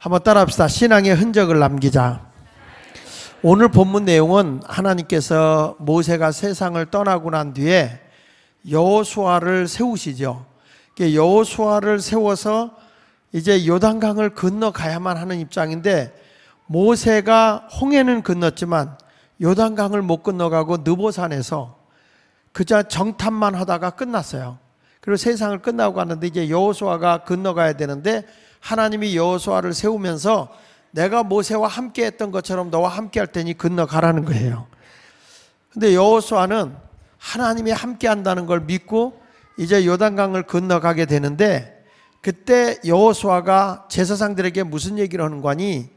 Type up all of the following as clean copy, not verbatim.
한번 따라합시다. 신앙의 흔적을 남기자. 오늘 본문 내용은 하나님께서 모세가 세상을 떠나고 난 뒤에 여호수아를 세우시죠. 여호수아를 세워서 이제 요단강을 건너가야만 하는 입장인데, 모세가 홍해는 건넜지만 요단강을 못 건너가고 느보산에서 그저 정탐만 하다가 끝났어요. 그리고 세상을 끝나고 갔는데 이제 여호수아가 건너가야 되는데, 하나님이 여호수아를 세우면서 내가 모세와 함께 했던 것처럼 너와 함께 할 테니 건너가라는 거예요. 근데 여호수아는 하나님이 함께 한다는 걸 믿고 이제 요단강을 건너가게 되는데, 그때 여호수아가 제사장들에게 무슨 얘기를 하는 거니?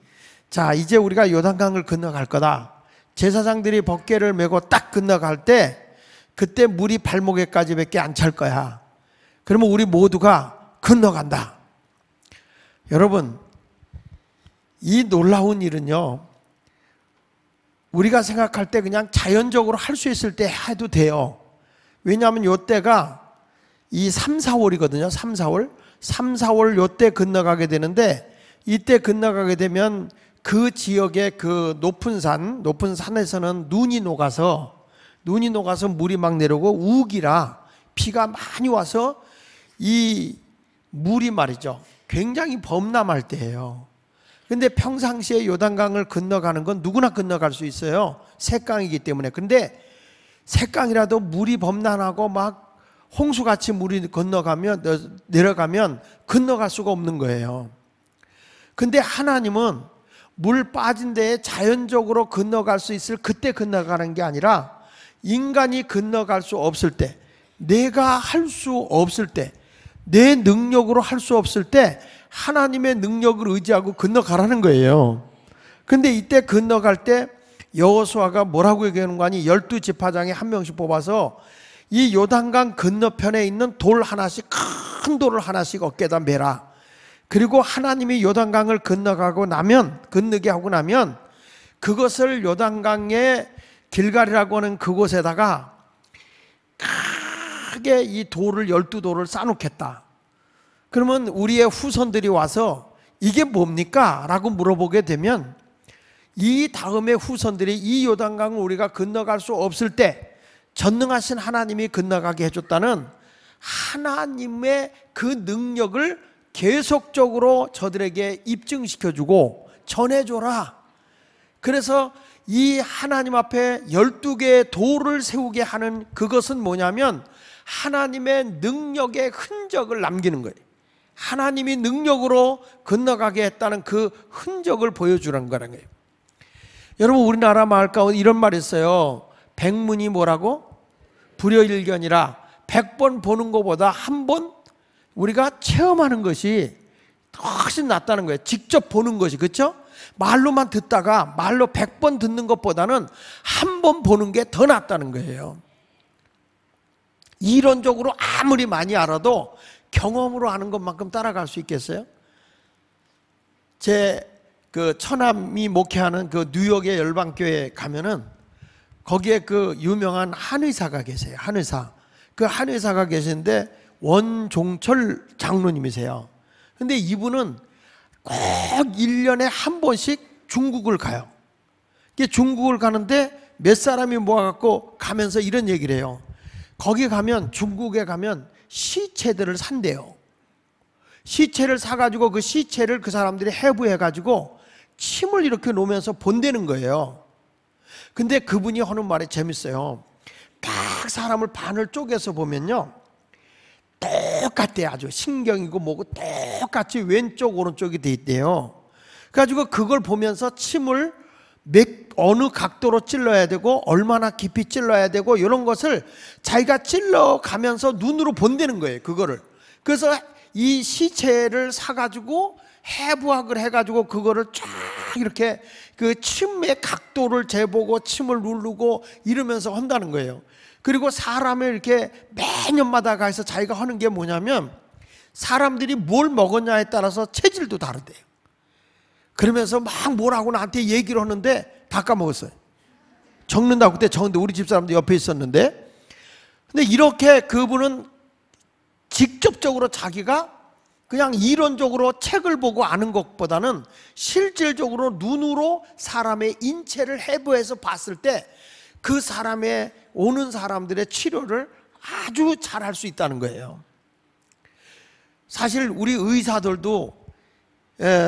자, 이제 우리가 요단강을 건너갈 거다. 제사장들이 법궤를 메고 딱 건너갈 때 그때 물이 발목에까지밖에 안 찰 거야. 그러면 우리 모두가 건너간다. 여러분, 이 놀라운 일은요, 우리가 생각할 때 그냥 자연적으로 할 수 있을 때 해도 돼요. 왜냐하면 이때가 이 3, 4월이거든요. 3, 4월. 3, 4월 이때 건너가게 되는데, 이때 건너가게 되면 그 지역의 그 높은 산에서는 눈이 녹아서 물이 막 내려오고 우기라 비가 많이 와서 이 물이 말이죠, 굉장히 범람할 때예요. 근데 평상시에 요단강을 건너가는 건 누구나 건너갈 수 있어요. 샛강이기 때문에. 근데 샛강이라도 물이 범람하고 막 홍수같이 물이 내려가면 건너갈 수가 없는 거예요. 근데 하나님은 물 빠진 데에 자연적으로 건너갈 수 있을 그때 건너가는 게 아니라, 인간이 건너갈 수 없을 때, 내가 할 수 없을 때, 내 능력으로 할 수 없을 때 하나님의 능력을 의지하고 건너가라는 거예요. 근데 이때 건너갈 때 여호수아가 뭐라고 얘기하는 거 아니? 12지파장에 한 명씩 뽑아서 이 요단강 건너편에 있는 돌 하나씩, 큰 돌을 하나씩 어깨에다 매라. 그리고 하나님이 요단강을 건너게 하고 나면 그것을 요단강의 길갈이라고 하는 그곳에다가 크게 이 돌을 12돌을 쌓아놓겠다. 그러면 우리의 후손들이 와서 이게 뭡니까? 라고 물어보게 되면, 이 다음에 후손들이 이 요단강을 우리가 건너갈 수 없을 때 전능하신 하나님이 건너가게 해줬다는 하나님의 그 능력을 계속적으로 저들에게 입증시켜주고 전해줘라. 그래서 이 하나님 앞에 12개의 돌을 세우게 하는 그것은 뭐냐면, 하나님의 능력의 흔적을 남기는 거예요. 하나님이 능력으로 건너가게 했다는 그 흔적을 보여주라는 거라는 거예요. 여러분, 우리나라 마을 가운데 이런 말이 있어요. 백문이 뭐라고? 불여일견이라. 100번 보는 것보다 한 번 우리가 체험하는 것이 훨씬 낫다는 거예요. 직접 보는 것이. 그렇죠? 말로만 듣다가 말로 100번 듣는 것보다는 한 번 보는 게 더 낫다는 거예요. 이론적으로 아무리 많이 알아도 경험으로 아는 것만큼 따라갈 수 있겠어요? 제 그 처남이 목회하는 그 뉴욕의 열방교회 가면은 거기에 그 유명한 한의사가 계세요. 한의사. 그 한의사가 계시는데 원종철 장로님이세요. 근데 이분은 꼭 1년에 한 번씩 중국을 가요. 중국을 가는데 몇 사람이 모아갖고 가면서 이런 얘기를 해요. 거기 가면, 중국에 가면 시체들을 산대요. 시체를 사가지고 그 시체를 그 사람들이 해부해가지고 침을 이렇게 놓으면서 본다는 거예요. 근데 그분이 하는 말이 재밌어요. 딱 사람을 반을 쪼개서 보면요, 똑같대요. 아주 신경이고 뭐고 똑같이 왼쪽 오른쪽이 돼 있대요. 그래가지고 그걸 보면서 침을 어느 각도로 찔러야 되고 얼마나 깊이 찔러야 되고 이런 것을 자기가 찔러가면서 눈으로 본다는 거예요. 그거를. 그래서 이 시체를 사가지고 해부학을 해가지고 그거를 쫙 이렇게 그 침의 각도를 재보고 침을 누르고 이러면서 한다는 거예요. 그리고 사람을 이렇게 매년마다 가서 자기가 하는 게 뭐냐면, 사람들이 뭘 먹었냐에 따라서 체질도 다르대요. 그러면서 막 뭐라고 나한테 얘기를 하는데 다 까먹었어요. 적는다고 그때 적는데 우리 집사람도 옆에 있었는데, 근데 이렇게 그분은 직접적으로 자기가 그냥 이론적으로 책을 보고 아는 것보다는 실질적으로 눈으로 사람의 인체를 해부해서 봤을 때 그 사람의 오는 사람들의 치료를 아주 잘 할 수 있다는 거예요. 사실 우리 의사들도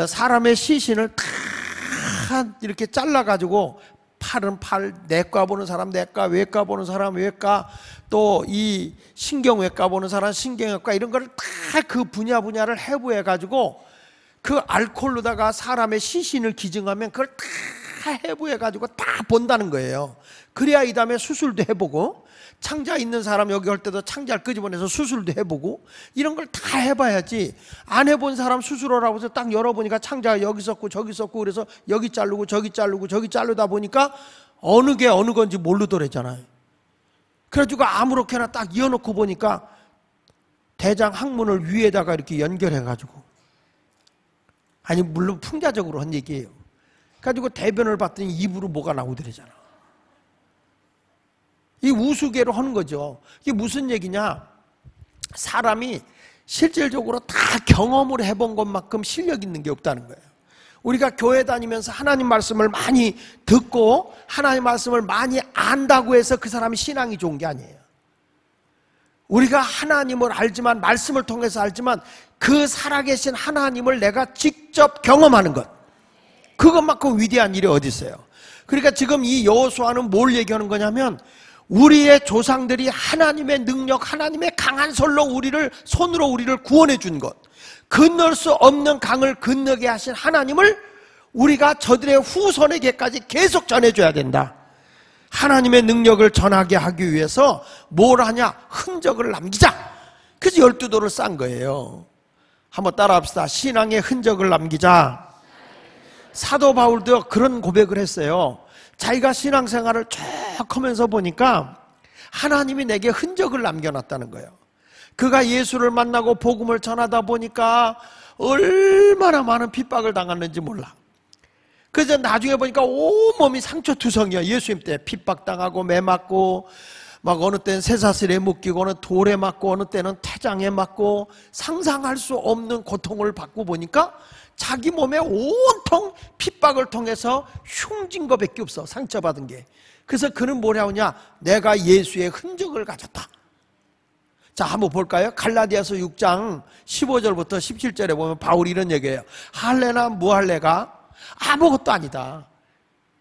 사람의 시신을 다 이렇게 잘라가지고 팔은 팔, 내과 보는 사람 내과, 외과 보는 사람 외과, 또 이 신경외과 보는 사람 신경외과, 이런 거를 다 그 분야를 해부해가지고 그 알코올로다가 사람의 시신을 기증하면 그걸 다 해부해가지고 다 본다는 거예요. 그래야 이 다음에 수술도 해보고, 창자 있는 사람 여기 올 때도 창자를 끄집어내서 수술도 해보고, 이런 걸 다 해봐야지. 안 해본 사람 수술하라고 해서 딱 열어보니까 창자가 여기 있었고 저기 있었고, 그래서 여기 자르고 저기 자르고 저기 자르다 보니까 어느 게 어느 건지 모르더랬잖아요. 그래가지고 아무렇게나 딱 이어놓고 보니까 대장 항문을 위에다가 이렇게 연결해가지고, 아니 물론 풍자적으로 한 얘기예요. 그래가지고 대변을 봤더니 입으로 뭐가 나오더래잖아. 이 우스개로 하는 거죠. 이게 무슨 얘기냐? 사람이 실질적으로 다 경험을 해본 것만큼 실력 있는 게 없다는 거예요. 우리가 교회 다니면서 하나님 말씀을 많이 듣고 하나님 말씀을 많이 안다고 해서 그 사람이 신앙이 좋은 게 아니에요. 우리가 하나님을 알지만, 말씀을 통해서 알지만, 그 살아계신 하나님을 내가 직접 경험하는 것, 그것만큼 위대한 일이 어디 있어요. 그러니까 지금 이 여호수아는 뭘 얘기하는 거냐면, 우리의 조상들이 하나님의 능력, 하나님의 강한 손으로 우리를 구원해 준 것, 건널 수 없는 강을 건너게 하신 하나님을 우리가 저들의 후손에게까지 계속 전해줘야 된다. 하나님의 능력을 전하게 하기 위해서 뭘 하냐? 흔적을 남기자. 그래서 12도를 싼 거예요. 한번 따라합시다. 신앙의 흔적을 남기자. 사도 바울도 그런 고백을 했어요. 자기가 신앙생활을 쭉 하면서 보니까 하나님이 내게 흔적을 남겨놨다는 거예요. 그가 예수를 만나고 복음을 전하다 보니까 얼마나 많은 핍박을 당했는지 몰라. 그래서 나중에 보니까 온몸이 상처투성이야. 예수님 때 핍박당하고 매 맞고, 막 어느 때는 쇠사슬에 묶이고, 어느 돌에 맞고, 어느 때는 태장에 맞고, 상상할 수 없는 고통을 받고 보니까 자기 몸에 온통 핍박을 통해서 흉진 것밖에 없어, 상처받은 게. 그래서 그는 뭐라고 하냐? 내가 예수의 흔적을 가졌다. 자, 한번 볼까요? 갈라디아서 6장 15절부터 17절에 보면 바울이 이런 얘기해요. 할례나 무할례가 아무것도 아니다.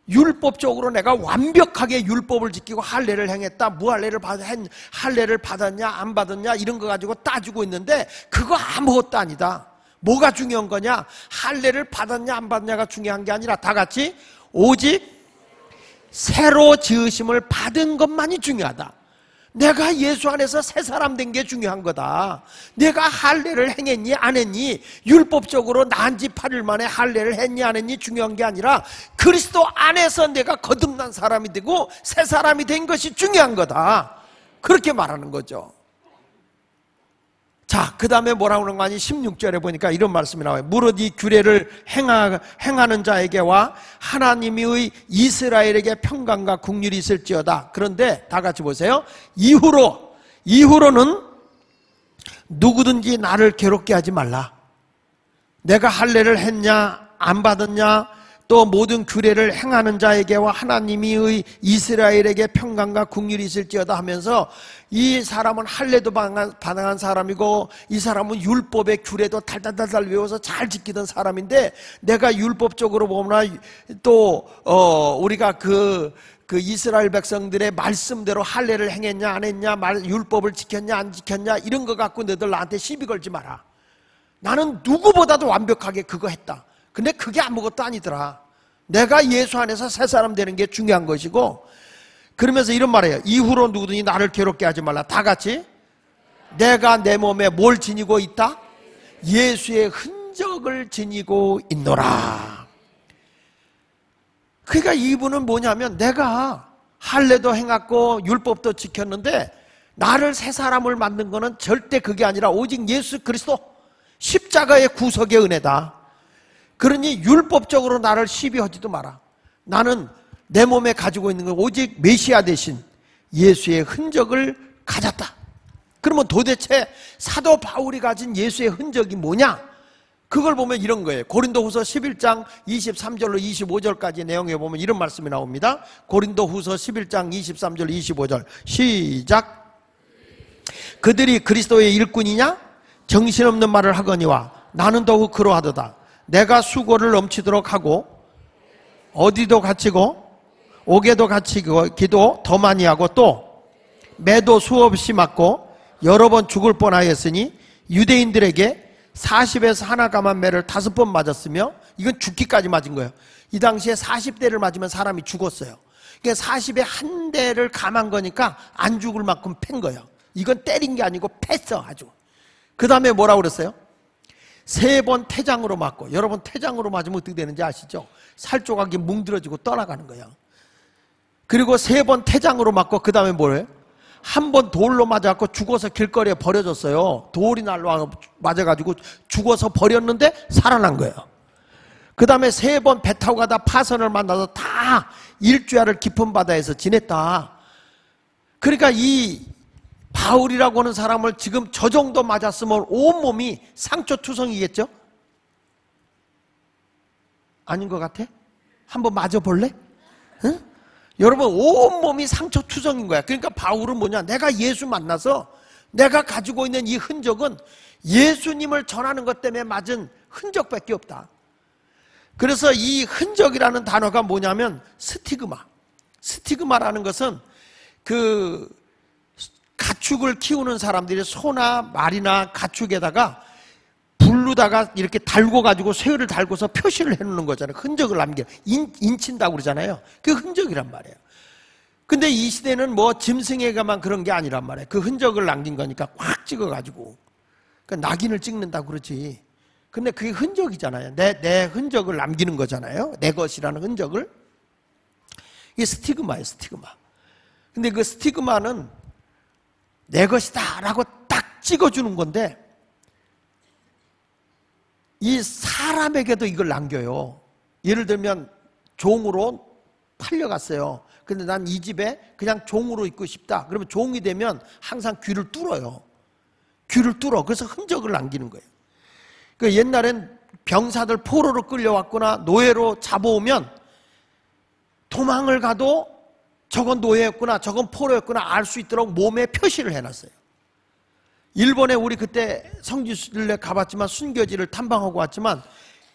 율법적으로 내가 완벽하게 율법을 지키고 할례를 행했다. 무할례를 할례를 받았냐 안 받았냐 이런 거 가지고 따지고 있는데 그거 아무것도 아니다. 뭐가 중요한 거냐? 할례를 받았냐 안 받았냐가 중요한 게 아니라 다 같이 오직 새로 지으심을 받은 것만이 중요하다. 내가 예수 안에서 새 사람 된 게 중요한 거다. 내가 할례를 행했니 안 했니, 율법적으로 난 지 8일 만에 할례를 했니 안 했니 중요한 게 아니라 그리스도 안에서 내가 거듭난 사람이 되고 새 사람이 된 것이 중요한 거다. 그렇게 말하는 거죠. 자, 그 다음에 뭐라고 하는 거 아니? 16절에 보니까 이런 말씀이 나와요. 무릇 이 규례를 행하는 자에게와 하나님의 이스라엘에게 평강과 긍휼이 있을지어다. 그런데 다 같이 보세요. 이후로는 누구든지 나를 괴롭게 하지 말라. 내가 할례를 했냐 안 받았냐, 또 모든 규례를 행하는 자에게와 하나님의 이스라엘에게 평강과 긍휼이 있을지어다 하면서, 이 사람은 할례도 반항한 사람이고 이 사람은 율법의 규례도 달달달달 외워서 잘 지키던 사람인데, 내가 율법적으로 보면 또 우리가 그 이스라엘 백성들의 말씀대로 할례를 행했냐 안 했냐, 율법을 지켰냐 안 지켰냐 이런 거 갖고 너들 나한테 시비 걸지 마라. 나는 누구보다도 완벽하게 그거 했다. 근데 그게 아무것도 아니더라. 내가 예수 안에서 새 사람 되는 게 중요한 것이고, 그러면서 이런 말이에요. 이후로 누구든지 나를 괴롭게 하지 말라. 다 같이 내가 내 몸에 뭘 지니고 있다? 예수의 흔적을 지니고 있노라. 그러니까 이분은 뭐냐면, 내가 할례도 행했고 율법도 지켰는데 나를 새 사람을 만든 거는 절대 그게 아니라 오직 예수 그리스도 십자가의 구속의 은혜다. 그러니 율법적으로 나를 시비하지도 마라. 나는 내 몸에 가지고 있는 건 오직 메시아 대신 예수의 흔적을 가졌다. 그러면 도대체 사도 바울이 가진 예수의 흔적이 뭐냐? 그걸 보면 이런 거예요. 고린도후서 11장 23절로 25절까지 내용에 보면 이런 말씀이 나옵니다. 고린도후서 11장 23절 25절 시작. 그들이 그리스도의 일꾼이냐? 정신없는 말을 하거니와 나는 더욱 그러하도다. 내가 수고를 넘치도록 하고 어디도 갇히고 옥에도 갇히고 기도 더 많이 하고 또 매도 수없이 맞고 여러 번 죽을 뻔하였으니 유대인들에게 40에서 하나 감한 매를 5번 맞았으며 이건 죽기까지 맞은 거예요. 이 당시에 40대를 맞으면 사람이 죽었어요. 그러니까 40에 한 대를 감한 거니까 안 죽을 만큼 팬 거예요. 이건 때린 게 아니고 팼어 아주. 그 다음에 뭐라고 그랬어요? 3번 태장으로 맞고, 여러분 태장으로 맞으면 어떻게 되는지 아시죠? 살조각이 뭉들어지고 떠나가는 거예요. 그리고 3번 태장으로 맞고 그 다음에 뭐예요? 한 번 돌로 맞아갖고 죽어서 길거리에 버려졌어요. 돌이 날로 맞아가지고 죽어서 버렸는데 살아난 거예요. 그 다음에 3번 배 타고 가다 파선을 만나서 다 일주야를 깊은 바다에서 지냈다. 그러니까 이 바울이라고 하는 사람을 지금 저 정도 맞았으면 온몸이 상처투성이겠죠? 아닌 것 같아? 한번 맞아볼래? 응? 여러분 온몸이 상처투성인 거야. 그러니까 바울은 뭐냐? 내가 예수 만나서 내가 가지고 있는 이 흔적은 예수님을 전하는 것 때문에 맞은 흔적밖에 없다. 그래서 이 흔적이라는 단어가 뭐냐면 스티그마. 스티그마라는 것은 그 가축을 키우는 사람들이 소나 말이나 가축에다가 불루다가 이렇게 달고 가지고 쇠를 달고서 표시를 해놓는 거잖아요. 흔적을 남겨 인친다고 그러잖아요. 그 흔적이란 말이에요. 근데 이 시대는 뭐 짐승에게만 그런 게 아니란 말이에요. 그 흔적을 남긴 거니까 꽉 찍어가지고 그러니까 낙인을 찍는다고 그러지. 근데 그게 흔적이잖아요. 내 흔적을 남기는 거잖아요. 내 것이라는 흔적을. 이게 스티그마예요. 스티그마. 근데 그 스티그마는 내 것이다 라고 딱 찍어주는 건데 이 사람에게도 이걸 남겨요. 예를 들면 종으로 팔려갔어요. 근데 난 이 집에 그냥 종으로 있고 싶다. 그러면 종이 되면 항상 귀를 뚫어요. 귀를 뚫어. 그래서 흔적을 남기는 거예요. 그 옛날엔 병사들 포로로 끌려왔거나 노예로 잡아오면 도망을 가도 저건 노예였구나, 저건 포로였구나 알 수 있도록 몸에 표시를 해놨어요. 일본에 우리 그때 성지순례 가봤지만 순교지를 탐방하고 왔지만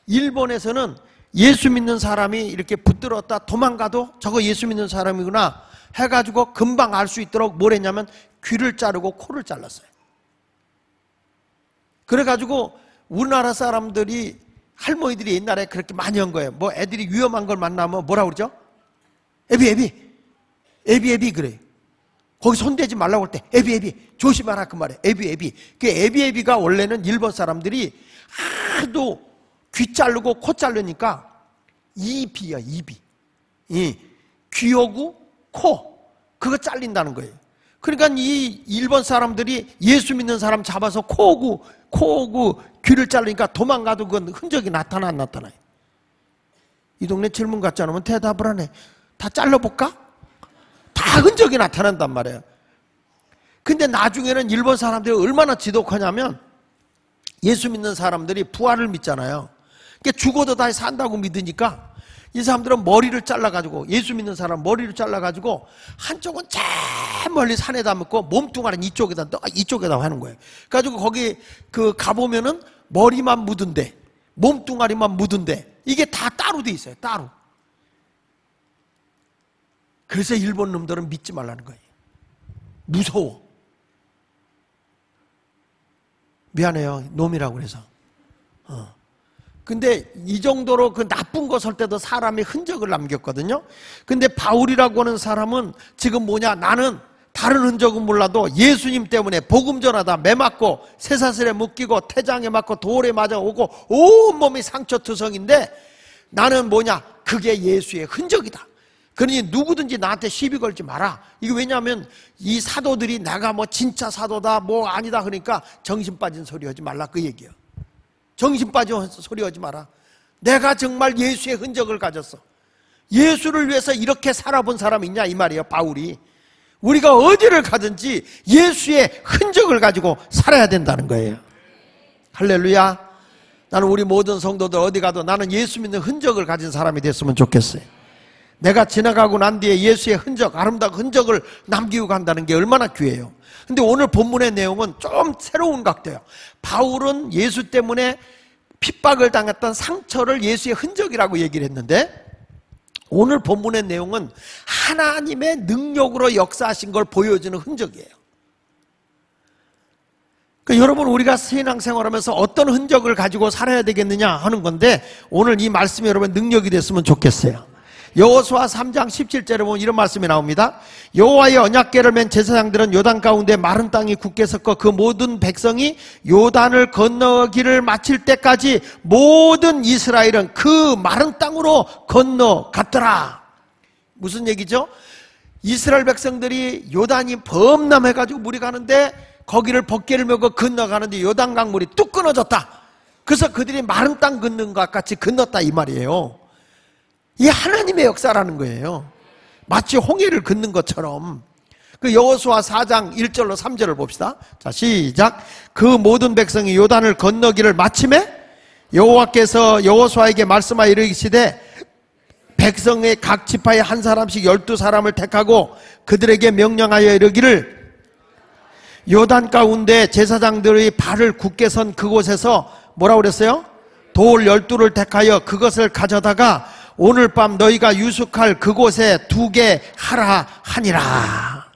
일본에서는 예수 믿는 사람이 이렇게 붙들었다 도망가도 저거 예수 믿는 사람이구나 해가지고 금방 알 수 있도록 뭘 했냐면 귀를 자르고 코를 잘랐어요. 그래가지고 우리나라 사람들이 할머니들이 옛날에 그렇게 많이 한 거예요. 뭐 애들이 위험한 걸 만나면 뭐라 그러죠? 애비 그래요. 거기 손대지 말라고 할 때 애비 조심하라 그 말이에요. 애비. 그 애비가 원래는 일본 사람들이 하도 귀 자르고 코 자르니까 입이야. 이 귀하고 코 그거 잘린다는 거예요. 그러니까 이 일본 사람들이 예수 믿는 사람 잡아서 코오고 귀를 자르니까 도망가도 그건 흔적이 나타나 안 나타나요? 이 동네 질문 같지 않으면 대답을 하네. 다 잘라볼까? 다 흔적이 나타난단 말이에요. 근데 나중에는 일본 사람들이 얼마나 지독하냐면 예수 믿는 사람들이 부활을 믿잖아요. 그러니까 죽어도 다시 산다고 믿으니까 이 사람들은 머리를 잘라가지고 예수 믿는 사람 머리를 잘라가지고 한쪽은 저 멀리 산에다 묶고 몸뚱아리는 이쪽에다 하는 거예요. 그래가지고 거기 그 가보면은 머리만 묻은데 몸뚱아리만 묻은데 이게 다 따로 돼 있어요. 따로. 그래서 일본 놈들은 믿지 말라는 거예요. 무서워. 미안해요. 놈이라고 그래서. 근데 이 정도로 그 나쁜 거 설 때도 사람이 흔적을 남겼거든요. 근데 바울이라고 하는 사람은 지금 뭐냐? 나는 다른 흔적은 몰라도 예수님 때문에 복음 전하다 매 맞고 쇠사슬에 묶이고 태장에 맞고 돌에 맞아오고 온몸이 상처투성인데 나는 뭐냐? 그게 예수의 흔적이다. 그러니 누구든지 나한테 시비 걸지 마라. 이게 왜냐하면 이 사도들이 내가 뭐 진짜 사도다 뭐 아니다 그러니까 정신 빠진 소리 하지 말라 그 얘기예요. 정신 빠진 소리 하지 마라. 내가 정말 예수의 흔적을 가졌어. 예수를 위해서 이렇게 살아본 사람이 있냐 이 말이에요. 바울이. 우리가 어디를 가든지 예수의 흔적을 가지고 살아야 된다는 거예요. 할렐루야. 나는 우리 모든 성도들 어디 가도 나는 예수 믿는 흔적을 가진 사람이 됐으면 좋겠어요. 내가 지나가고 난 뒤에 예수의 흔적, 아름다운 흔적을 남기고 간다는 게 얼마나 귀해요. 근데 오늘 본문의 내용은 좀 새로운 각도예요. 바울은 예수 때문에 핍박을 당했던 상처를 예수의 흔적이라고 얘기를 했는데, 오늘 본문의 내용은 하나님의 능력으로 역사하신 걸 보여주는 흔적이에요. 그러니까 여러분, 우리가 신앙생활하면서 어떤 흔적을 가지고 살아야 되겠느냐 하는 건데, 오늘 이 말씀이 여러분 능력이 됐으면 좋겠어요. 여호수아 3장 17절에 보면 이런 말씀이 나옵니다. 여호와의 언약궤를 맨 제사장들은 요단 가운데 마른 땅이 굳게 섞어 그 모든 백성이 요단을 건너기를 마칠 때까지 모든 이스라엘은 그 마른 땅으로 건너갔더라. 무슨 얘기죠? 이스라엘 백성들이 요단이 범람해가지고 물이 가는데 거기를 벗개를 메고 건너가는데 요단 강물이 뚝 끊어졌다. 그래서 그들이 마른 땅 걷는 것 같이 건넜다 이 말이에요. 이 하나님의 역사라는 거예요. 마치 홍해를 걷는 것처럼. 그 여호수아 4장 1절로 3절을 봅시다. 자, 시작. 그 모든 백성이 요단을 건너기를 마침에 여호와께서 여호수아에게 말씀하여 이르시되 백성의 각 지파에 한 사람씩 12사람을 택하고 그들에게 명령하여 이르기를 요단 가운데 제사장들의 발을 굳게 선 그곳에서 뭐라고 그랬어요? 돌 12를 택하여 그것을 가져다가 오늘 밤 너희가 유숙할 그곳에 두게 하라 하니라.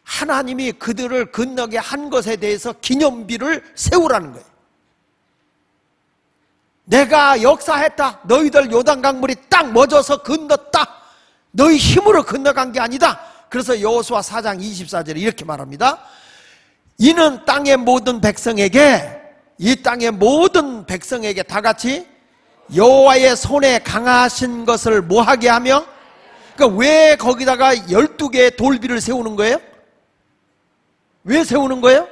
하나님이 그들을 건너게 한 것에 대해서 기념비를 세우라는 거예요. 내가 역사했다. 너희들 요단강물이 딱 멎어서 건넜다. 너희 힘으로 건너간 게 아니다. 그래서 여호수아 4장 24절에 이렇게 말합니다. 이는 땅의 모든 백성에게, 이 땅의 모든 백성에게 다 같이 여호와의 손에 강하신 것을 뭐하게 하며, 그러니까 왜 거기다가 12개의 돌비를 세우는 거예요? 왜 세우는 거예요?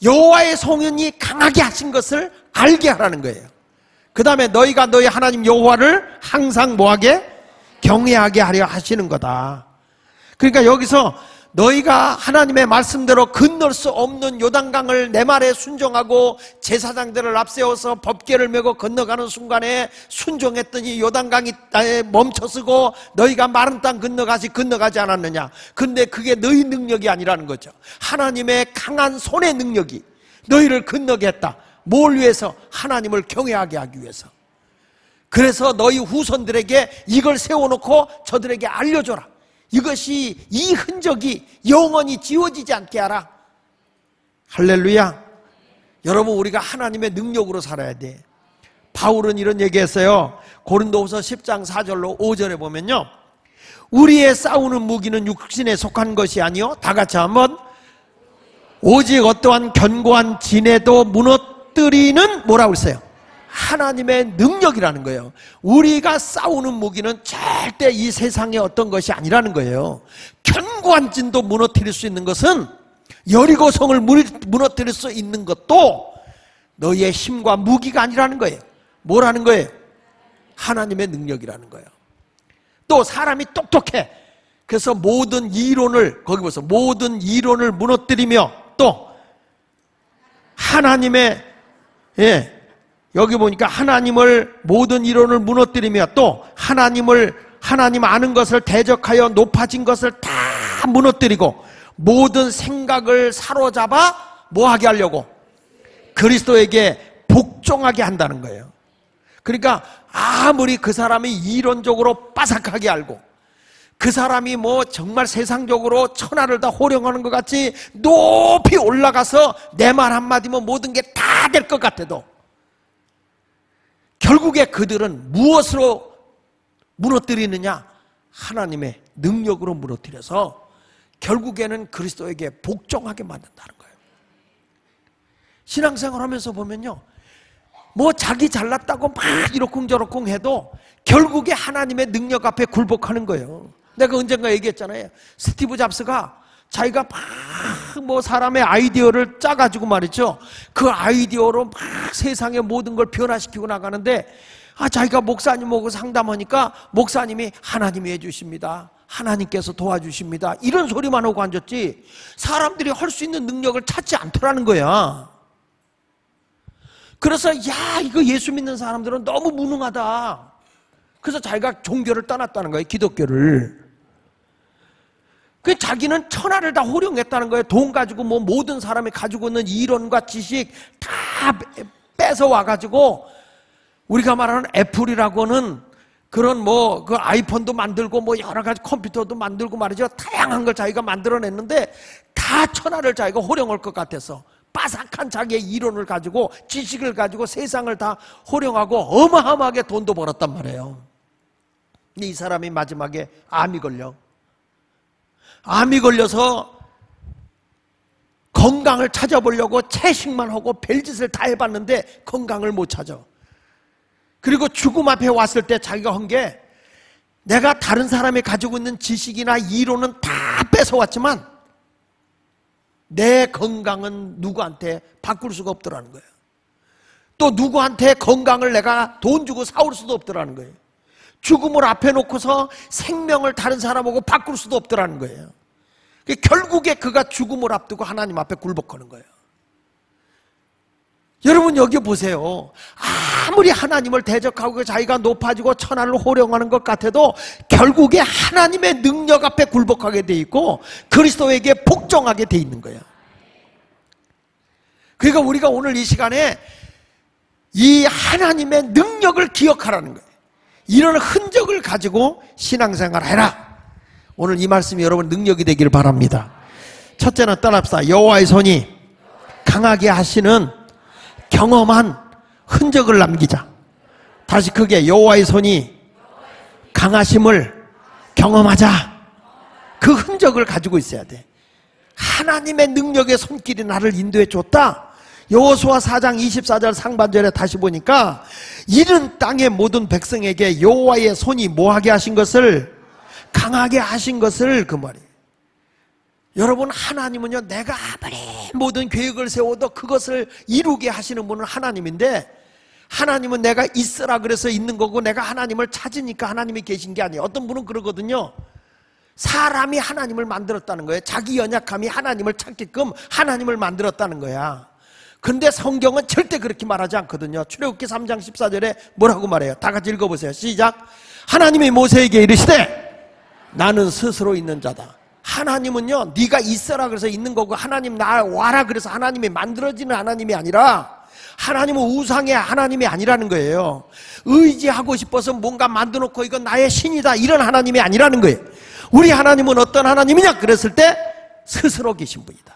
여호와의 손이 강하게 하신 것을 알게 하라는 거예요. 그 다음에 너희가 너희 하나님 여호와를 항상 뭐하게? 경외하게 하려 하시는 거다. 그러니까 여기서 너희가 하나님의 말씀대로 건널 수 없는 요단강을 내 말에 순종하고 제사장들을 앞세워서 법궤를 메고 건너가는 순간에 순종했더니 요단강이 멈춰서고 너희가 마른 땅 건너가지 않았느냐. 근데 그게 너희 능력이 아니라는 거죠. 하나님의 강한 손의 능력이 너희를 건너게 했다. 뭘 위해서? 하나님을 경외하게 하기 위해서. 그래서 너희 후손들에게 이걸 세워놓고 저들에게 알려줘라. 이것이, 이 흔적이 영원히 지워지지 않게 하라. 할렐루야. 여러분, 우리가 하나님의 능력으로 살아야 돼. 바울은 이런 얘기했어요. 고린도후서 10장 4절로 5절에 보면요, 우리의 싸우는 무기는 육신에 속한 것이 아니요, 다 같이 한번, 오직 어떠한 견고한 진에도 무너뜨리는 뭐라고 했어요? 하나님의 능력이라는 거예요. 우리가 싸우는 무기는 절대 이 세상의 어떤 것이 아니라는 거예요. 견고한 진도 무너뜨릴 수 있는 것은, 여리고성을 무너뜨릴 수 있는 것도 너희의 힘과 무기가 아니라는 거예요. 뭐라는 거예요? 하나님의 능력이라는 거예요. 또 사람이 똑똑해. 그래서 모든 이론을, 거기 보세요, 모든 이론을 무너뜨리며, 또 하나님의, 여기 보니까 하나님을, 모든 이론을 무너뜨리며 또 하나님 아는 것을 대적하여 높아진 것을 다 무너뜨리고 모든 생각을 사로잡아 뭐하게 하려고? 그리스도에게 복종하게 한다는 거예요. 그러니까 아무리 그 사람이 이론적으로 빠삭하게 알고 그 사람이 뭐 정말 세상적으로 천하를 다 호령하는 것 같이 높이 올라가서 내 말 한마디면 모든 게 다 될 것 같아도 결국에 그들은 무엇으로 무너뜨리느냐? 하나님의 능력으로 무너뜨려서 결국에는 그리스도에게 복종하게 만든다는 거예요. 신앙생활 하면서 보면요, 뭐 자기 잘났다고 막 이러쿵저러쿵 해도 결국에 하나님의 능력 앞에 굴복하는 거예요. 내가 언젠가 얘기했잖아요. 스티브 잡스가 자기가 막 뭐 사람의 아이디어를 짜가지고 말이죠, 그 아이디어로 막 세상의 모든 걸 변화시키고 나가는데, 자기가 목사님하고 상담하니까 목사님이 하나님이 해주십니다. 하나님께서 도와주십니다. 이런 소리만 하고 앉았지 사람들이 할 수 있는 능력을 찾지 않더라는 거야. 그래서 야, 이거 예수 믿는 사람들은 너무 무능하다. 그래서 자기가 종교를 떠났다는 거예요. 기독교를. 그 자기는 천하를 다 호령했다는 거예요. 돈 가지고 뭐 모든 사람이 가지고 있는 이론과 지식 다 뺏어와 가지고 우리가 말하는 애플이라고는 그런 뭐 그 아이폰도 만들고 뭐 여러 가지 컴퓨터도 만들고 말이죠. 다양한 걸 자기가 만들어냈는데 다 천하를 자기가 호령할 것 같아서 빠삭한 자기의 이론을 가지고 지식을 가지고 세상을 다 호령하고 어마어마하게 돈도 벌었단 말이에요. 이 사람이 마지막에 암이 걸려서 건강을 찾아보려고 채식만 하고 별짓을 다 해봤는데 건강을 못 찾아. 그리고 죽음 앞에 왔을 때 자기가 한 게 내가 다른 사람이 가지고 있는 지식이나 이론은 다 뺏어왔지만 내 건강은 누구한테 바꿀 수가 없더라는 거예요. 또 누구한테 건강을 내가 돈 주고 사올 수도 없더라는 거예요. 죽음을 앞에 놓고서 생명을 다른 사람하고 바꿀 수도 없더라는 거예요. 결국에 그가 죽음을 앞두고 하나님 앞에 굴복하는 거예요. 여러분 여기 보세요. 아무리 하나님을 대적하고 자기가 높아지고 천하를 호령하는 것 같아도 결국에 하나님의 능력 앞에 굴복하게 돼 있고 그리스도에게 복종하게 돼 있는 거예요. 그러니까 우리가 오늘 이 시간에 이 하나님의 능력을 기억하라는 거예요. 이런 흔적을 가지고 신앙생활 해라. 오늘 이 말씀이 여러분 능력이 되기를 바랍니다. 첫째는 따라합시다. 여호와의 손이 강하게 하시는 경험한 흔적을 남기자. 다시 크게 여호와의 손이 강하심을 경험하자. 그 흔적을 가지고 있어야 돼. 하나님의 능력의 손길이 나를 인도해 줬다. 여호수아 4장 24절 상반절에 다시 보니까 이른 땅의 모든 백성에게 여호와의 손이 뭐하게 하신 것을 강하게 하신 것을 그 말이에요. 여러분 하나님은요 내가 아무리 모든 계획을 세워도 그것을 이루게 하시는 분은 하나님인데 하나님은 내가 있으라 그래서 있는 거고 내가 하나님을 찾으니까 하나님이 계신 게 아니에요. 어떤 분은 그러거든요. 사람이 하나님을 만들었다는 거예요. 자기 연약함이 하나님을 찾게끔 하나님을 만들었다는 거야. 근데 성경은 절대 그렇게 말하지 않거든요. 출애굽기 3장 14절에 뭐라고 말해요? 다 같이 읽어보세요. 시작. 하나님이 모세에게 이르시되 나는 스스로 있는 자다. 하나님은요 네가 있어라 그래서 있는 거고 하나님 나 와라 그래서 하나님이 만들어지는 하나님이 아니라 하나님은 우상의 하나님이 아니라는 거예요. 의지하고 싶어서 뭔가 만들어놓고 이건 나의 신이다 이런 하나님이 아니라는 거예요. 우리 하나님은 어떤 하나님이냐 그랬을 때 스스로 계신 분이다.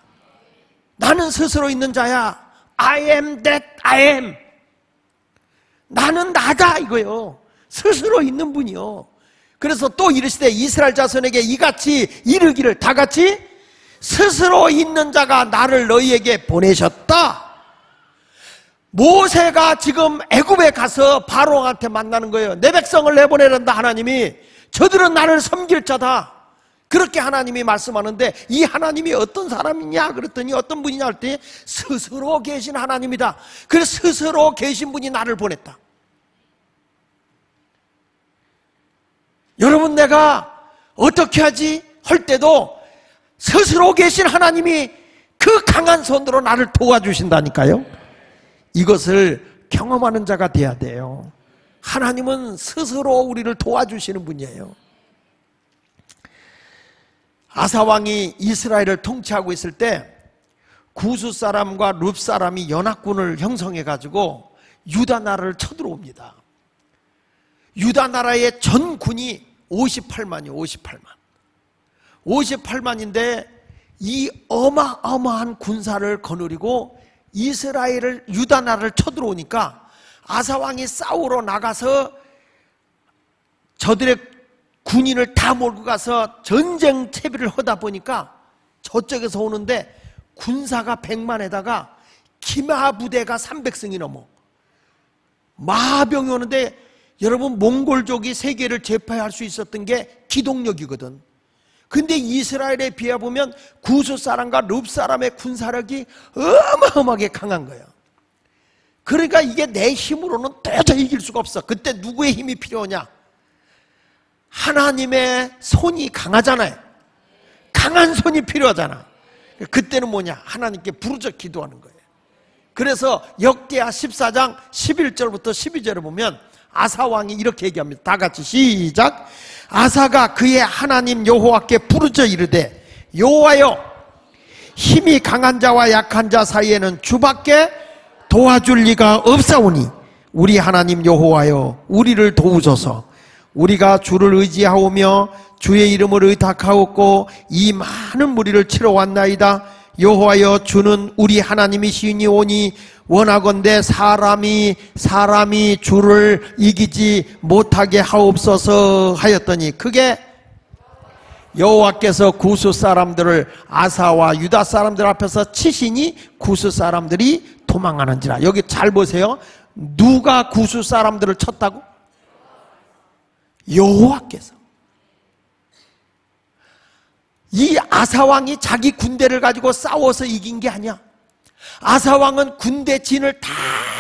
나는 스스로 있는 자야. I am that I am. 나는 나다 이거요. 스스로 있는 분이요. 그래서 또 이르시되 이스라엘 자손에게 이같이 이르기를 다 같이 스스로 있는 자가 나를 너희에게 보내셨다. 모세가 지금 애굽에 가서 바로한테 만나는 거예요. 내 백성을 내보내란다 하나님이. 저들은 나를 섬길 자다. 그렇게 하나님이 말씀하는데 이 하나님이 어떤 사람이냐 그랬더니 어떤 분이냐 할 때 스스로 계신 하나님이다. 그래서 스스로 계신 분이 나를 보냈다. 여러분 내가 어떻게 하지? 할 때도 스스로 계신 하나님이 그 강한 손으로 나를 도와주신다니까요. 이것을 경험하는 자가 돼야 돼요. 하나님은 스스로 우리를 도와주시는 분이에요. 아사왕이 이스라엘을 통치하고 있을 때 구스 사람과 룹 사람이 연합군을 형성해 가지고 유다 나라를 쳐들어옵니다. 유다 나라의 전군이 58만이요. 58만인데 이 어마어마한 군사를 거느리고 이스라엘을 유다 나라를 쳐들어오니까 아사왕이 싸우러 나가서 저들의 군인을 다 몰고 가서 전쟁 채비를 하다 보니까 저쪽에서 오는데 군사가 100만에다가 기마 부대가 300승이 넘어 마병이 오는데 여러분 몽골족이 세계를 제패할 수 있었던 게 기동력이거든. 근데 이스라엘에 비해보면 구스 사람과 룹 사람의 군사력이 어마어마하게 강한 거예요. 그러니까 이게 내 힘으로는 도저히 이길 수가 없어. 그때 누구의 힘이 필요하냐? 하나님의 손이 강하잖아요. 강한 손이 필요하잖아. 그때는 뭐냐? 하나님께 부르짖어 기도하는 거예요. 그래서 역대하 14장 11절부터 12절에 보면 아사왕이 이렇게 얘기합니다. 다 같이 시작. 아사가 그의 하나님 여호와께 부르짖어 이르되 여호와여, 힘이 강한 자와 약한 자 사이에는 주밖에 도와줄 리가 없사오니 우리 하나님 여호와여, 우리를 도우소서. 우리가 주를 의지하오며 주의 이름을 의탁하옵고 이 많은 무리를 치러 왔나이다. 여호와여, 주는 우리 하나님이시니오니 원하건대 사람이 주를 이기지 못하게 하옵소서 하였더니 그게 여호와께서 구스 사람들을 아사와 유다 사람들 앞에서 치시니 구스 사람들이 도망하는지라. 여기 잘 보세요. 누가 구스 사람들을 쳤다고? 여호와께서. 이 아사왕이 자기 군대를 가지고 싸워서 이긴 게 아니야. 아사왕은 군대 진을 다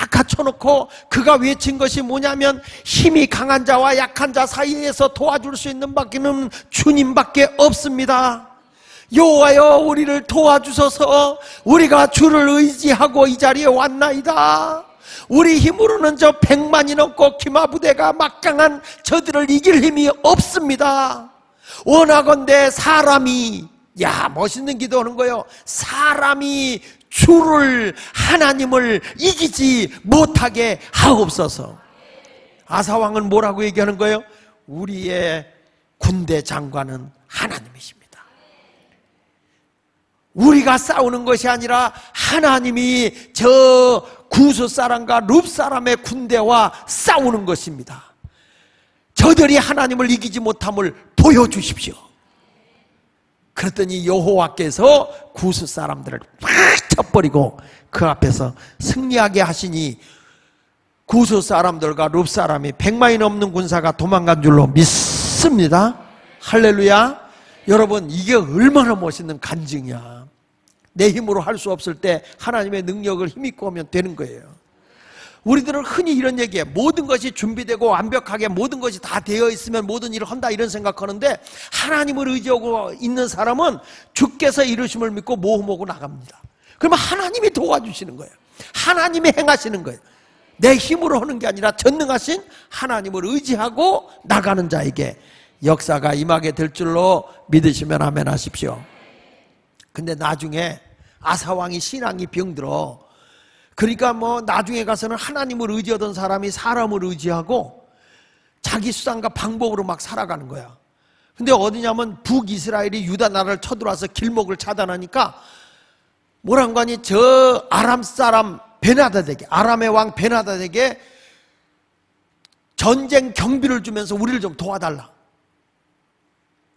갖춰놓고 그가 외친 것이 뭐냐면 힘이 강한 자와 약한 자 사이에서 도와줄 수 있는 밖에는 주님밖에 없습니다. 여호와여, 우리를 도와주소서. 우리가 주를 의지하고 이 자리에 왔나이다. 우리 힘으로는 저 100만이 넘고 기마부대가 막강한 저들을 이길 힘이 없습니다. 원하건대 사람이, 야, 멋있는 기도하는 거예요. 사람이 주를, 하나님을 이기지 못하게 하옵소서. 아사왕은 뭐라고 얘기하는 거예요? 우리의 군대 장관은 하나님이십니다. 우리가 싸우는 것이 아니라 하나님이 저 구스 사람과 룹 사람의 군대와 싸우는 것입니다. 저들이 하나님을 이기지 못함을 보여주십시오. 그랬더니 여호와께서 구스 사람들을 막 쳐버리고 그 앞에서 승리하게 하시니 구스 사람들과 룹 사람이 100만이 넘는 군사가 도망간 줄로 믿습니다. 할렐루야. 여러분, 이게 얼마나 멋있는 간증이야. 내 힘으로 할 수 없을 때 하나님의 능력을 힘입고 오면 되는 거예요. 우리들은 흔히 이런 얘기해. 모든 것이 준비되고 완벽하게 모든 것이 다 되어 있으면 모든 일을 한다, 이런 생각하는데 하나님을 의지하고 있는 사람은 주께서 이루심을 믿고 모험하고 나갑니다. 그러면 하나님이 도와주시는 거예요. 하나님이 행하시는 거예요. 내 힘으로 하는 게 아니라 전능하신 하나님을 의지하고 나가는 자에게 역사가 임하게 될 줄로 믿으시면 아멘 하십시오. 근데 나중에 아사왕이 신앙이 병들어. 그러니까 뭐 나중에 가서는 하나님을 의지하던 사람이 사람을 의지하고 자기 수단과 방법으로 막 살아가는 거야. 근데 어디냐면 북이스라엘이 유다 나라를 쳐들어와서 길목을 차단하니까 뭐란 거니, 저 아람 사람 베나다덱에, 아람의 왕 베나다덱에 전쟁 경비를 주면서 우리를 좀 도와달라.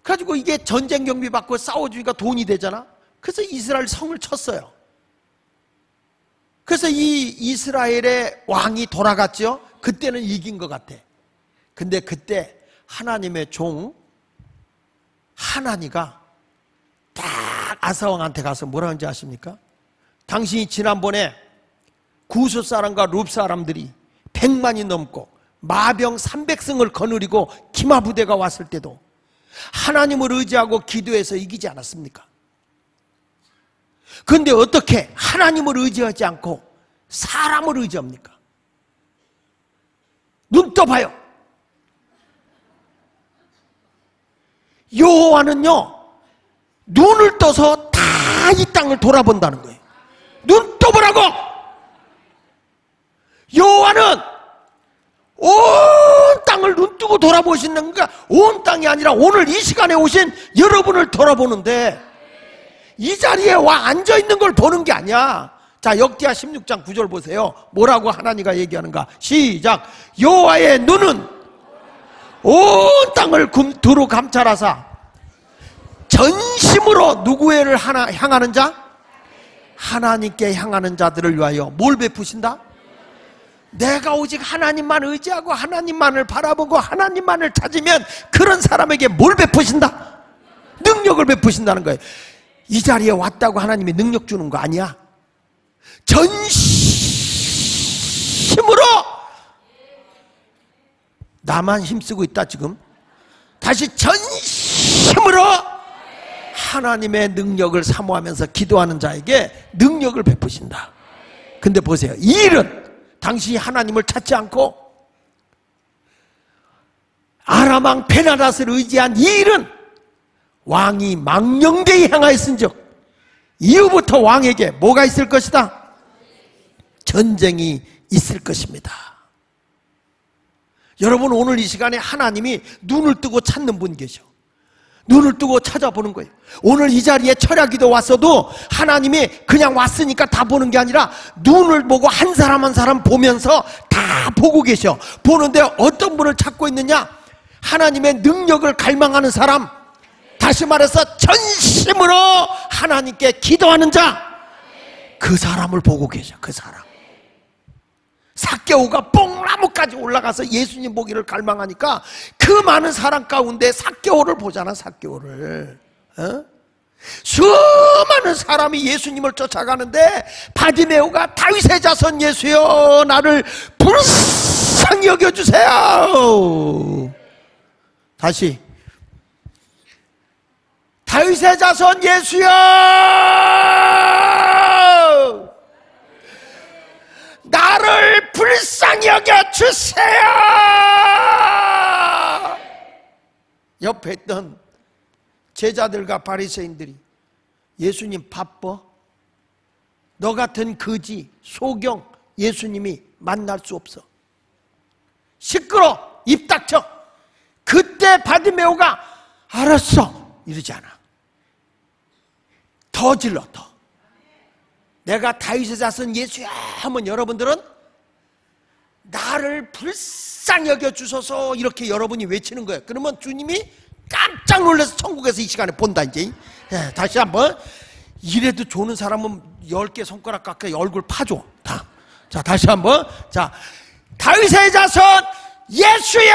그래가지고 이게 전쟁 경비 받고 싸워주니까 돈이 되잖아. 그래서 이스라엘 성을 쳤어요. 그래서 이 이스라엘의 왕이 돌아갔죠. 그때는 이긴 것 같아. 근데 그때 하나님의 종 하나니가 딱 아사왕한테 가서 뭐라 하는지 아십니까? 당신이 지난번에 구스 사람과 룹 사람들이 100만이 넘고 마병 300승을 거느리고 기마 부대가 왔을 때도 하나님을 의지하고 기도해서 이기지 않았습니까? 그런데 어떻게 하나님을 의지하지 않고 사람을 의지합니까? 눈 떠봐요. 여호와는요, 눈을 떠서 다 이 땅을 돌아본다는 거예요. 눈 떠보라고! 여호와는 온 땅을 눈 뜨고 돌아보시는 거가, 온 땅이 아니라 오늘 이 시간에 오신 여러분을 돌아보는데 이 자리에 와 앉아있는 걸 보는 게 아니야. 자, 역대하 16장 9절 보세요. 뭐라고 하나님가 얘기하는가? 시작. 여호와의 눈은 온 땅을 두루 감찰하사 전심으로 누구를 향하는 자? 하나님께 향하는 자들을 위하여 뭘 베푸신다? 내가 오직 하나님만 의지하고 하나님만을 바라보고 하나님만을 찾으면 그런 사람에게 뭘 베푸신다? 능력을 베푸신다는 거예요. 이 자리에 왔다고 하나님이 능력 주는 거 아니야. 전심으로. 나만 힘쓰고 있다 지금. 다시 전심으로 하나님의 능력을 사모하면서 기도하는 자에게 능력을 베푸신다. 근데 보세요, 이 일은 당신이 하나님을 찾지 않고 아람 왕 베나닷을 의지한 이 일은 왕이 망령되이 행하였은즉 이후부터 왕에게 뭐가 있을 것이다? 전쟁이 있을 것입니다. 여러분, 오늘 이 시간에 하나님이 눈을 뜨고 찾는 분 계셔. 눈을 뜨고 찾아보는 거예요. 오늘 이 자리에 철야기도 왔어도 하나님이 그냥 왔으니까 다 보는 게 아니라 눈을 보고 한 사람 한 사람 보면서 다 보고 계셔. 보는데 어떤 분을 찾고 있느냐? 하나님의 능력을 갈망하는 사람, 다시 말해서 전심으로 하나님께 기도하는 자, 그 사람을 보고 계셔. 그 사람. 삭개오가 뽕나무까지 올라가서 예수님 보기를 갈망하니까 그 많은 사람 가운데 삭개오를 보잖아. 삭개오를. 수많은 사람이 예수님을 쫓아가는데 바디메오가 다윗의 자손 예수여 나를 불쌍히 여겨주세요. 다시, 다윗의 자손 예수여 나를 불쌍히 여겨주세요. 옆에 있던 제자들과 바리새인들이 예수님 바빠? 너 같은 거지 소경 예수님이 만날 수 없어. 시끄러, 입 닥쳐. 그때 바디메오가 알았어 이러지 않아. 더 질러. 더. 내가 다윗의 자손 예수야 하면 여러분들은 나를 불쌍히 여겨주소서 이렇게 여러분이 외치는 거예요. 그러면 주님이 깜짝 놀라서 천국에서 이 시간에 본다. 이제 다시 한번. 이래도 좋은 사람은 10개 손가락 깎아 얼굴 파줘 다. 자, 다시 한번. 자, 다윗의 자손 예수여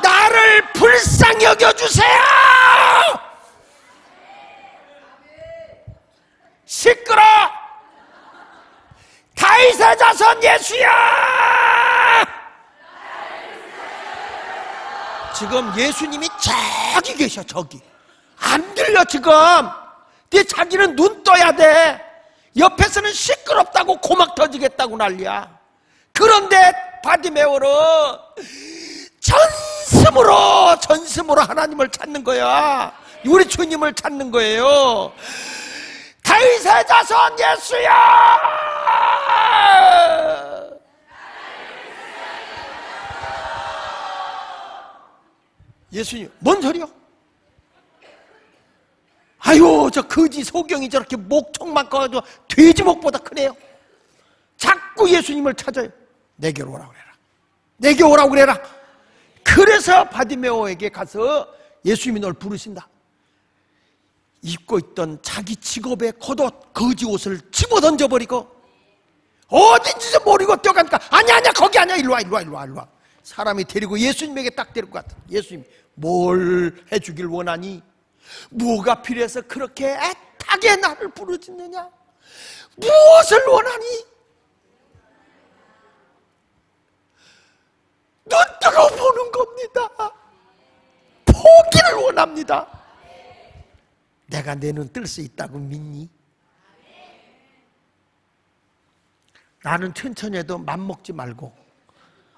나를 불쌍히 여겨주세요. 시끄러. 다윗의 자손 예수야. 지금 예수님이 저기 계셔. 저기 안 들려 지금. 근데 자기는 눈 떠야 돼. 옆에서는 시끄럽다고 고막 터지겠다고 난리야. 그런데 바디메오는 전심으로 하나님을 찾는 거야. 우리 주님을 찾는 거예요. 다윗의 자손 예수야. 예수님, 뭔 소리요? 아유, 저 거지 소경이 저렇게 목청만 꺼가지고 돼지목보다 크네요. 자꾸 예수님을 찾아요. 내게로 오라고 그래라. 내게 오라고 그래라. 그래서 바디메오에게 가서 예수님이 널 부르신다. 입고 있던 자기 직업의 겉옷, 거지 옷을 집어던져버리고 어딘지 모르고 뛰어가니까 아니야 거기 아니야. 일로와. 사람이 데리고 예수님에게 딱 데리고 갔다. 예수님, 뭘 해주길 원하니? 뭐가 필요해서 그렇게 애타게 나를 부르짖느냐? 무엇을 원하니? 눈 뜨고 보는 겁니다. 포기를 원합니다. 내가 내 눈 뜰 수 있다고 믿니? 나는 천천히 해도 맘먹지 말고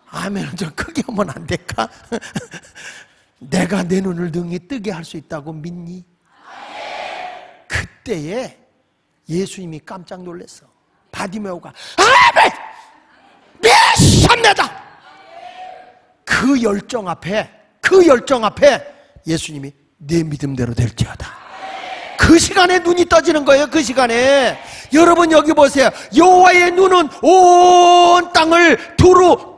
아멘은 좀 크게 하면 안 될까? 내가 내 눈을 능히 뜨게 할 수 있다고 믿니? 그때에 예수님이 깜짝 놀랐어. 바디메오가 아멘! 메시아입니다! 그 열정 앞에 예수님이 내 믿음대로 될지어다. 그 시간에 눈이 떠지는 거예요. 그 시간에. 여러분 여기 보세요. 여호와의 눈은 온 땅을 두루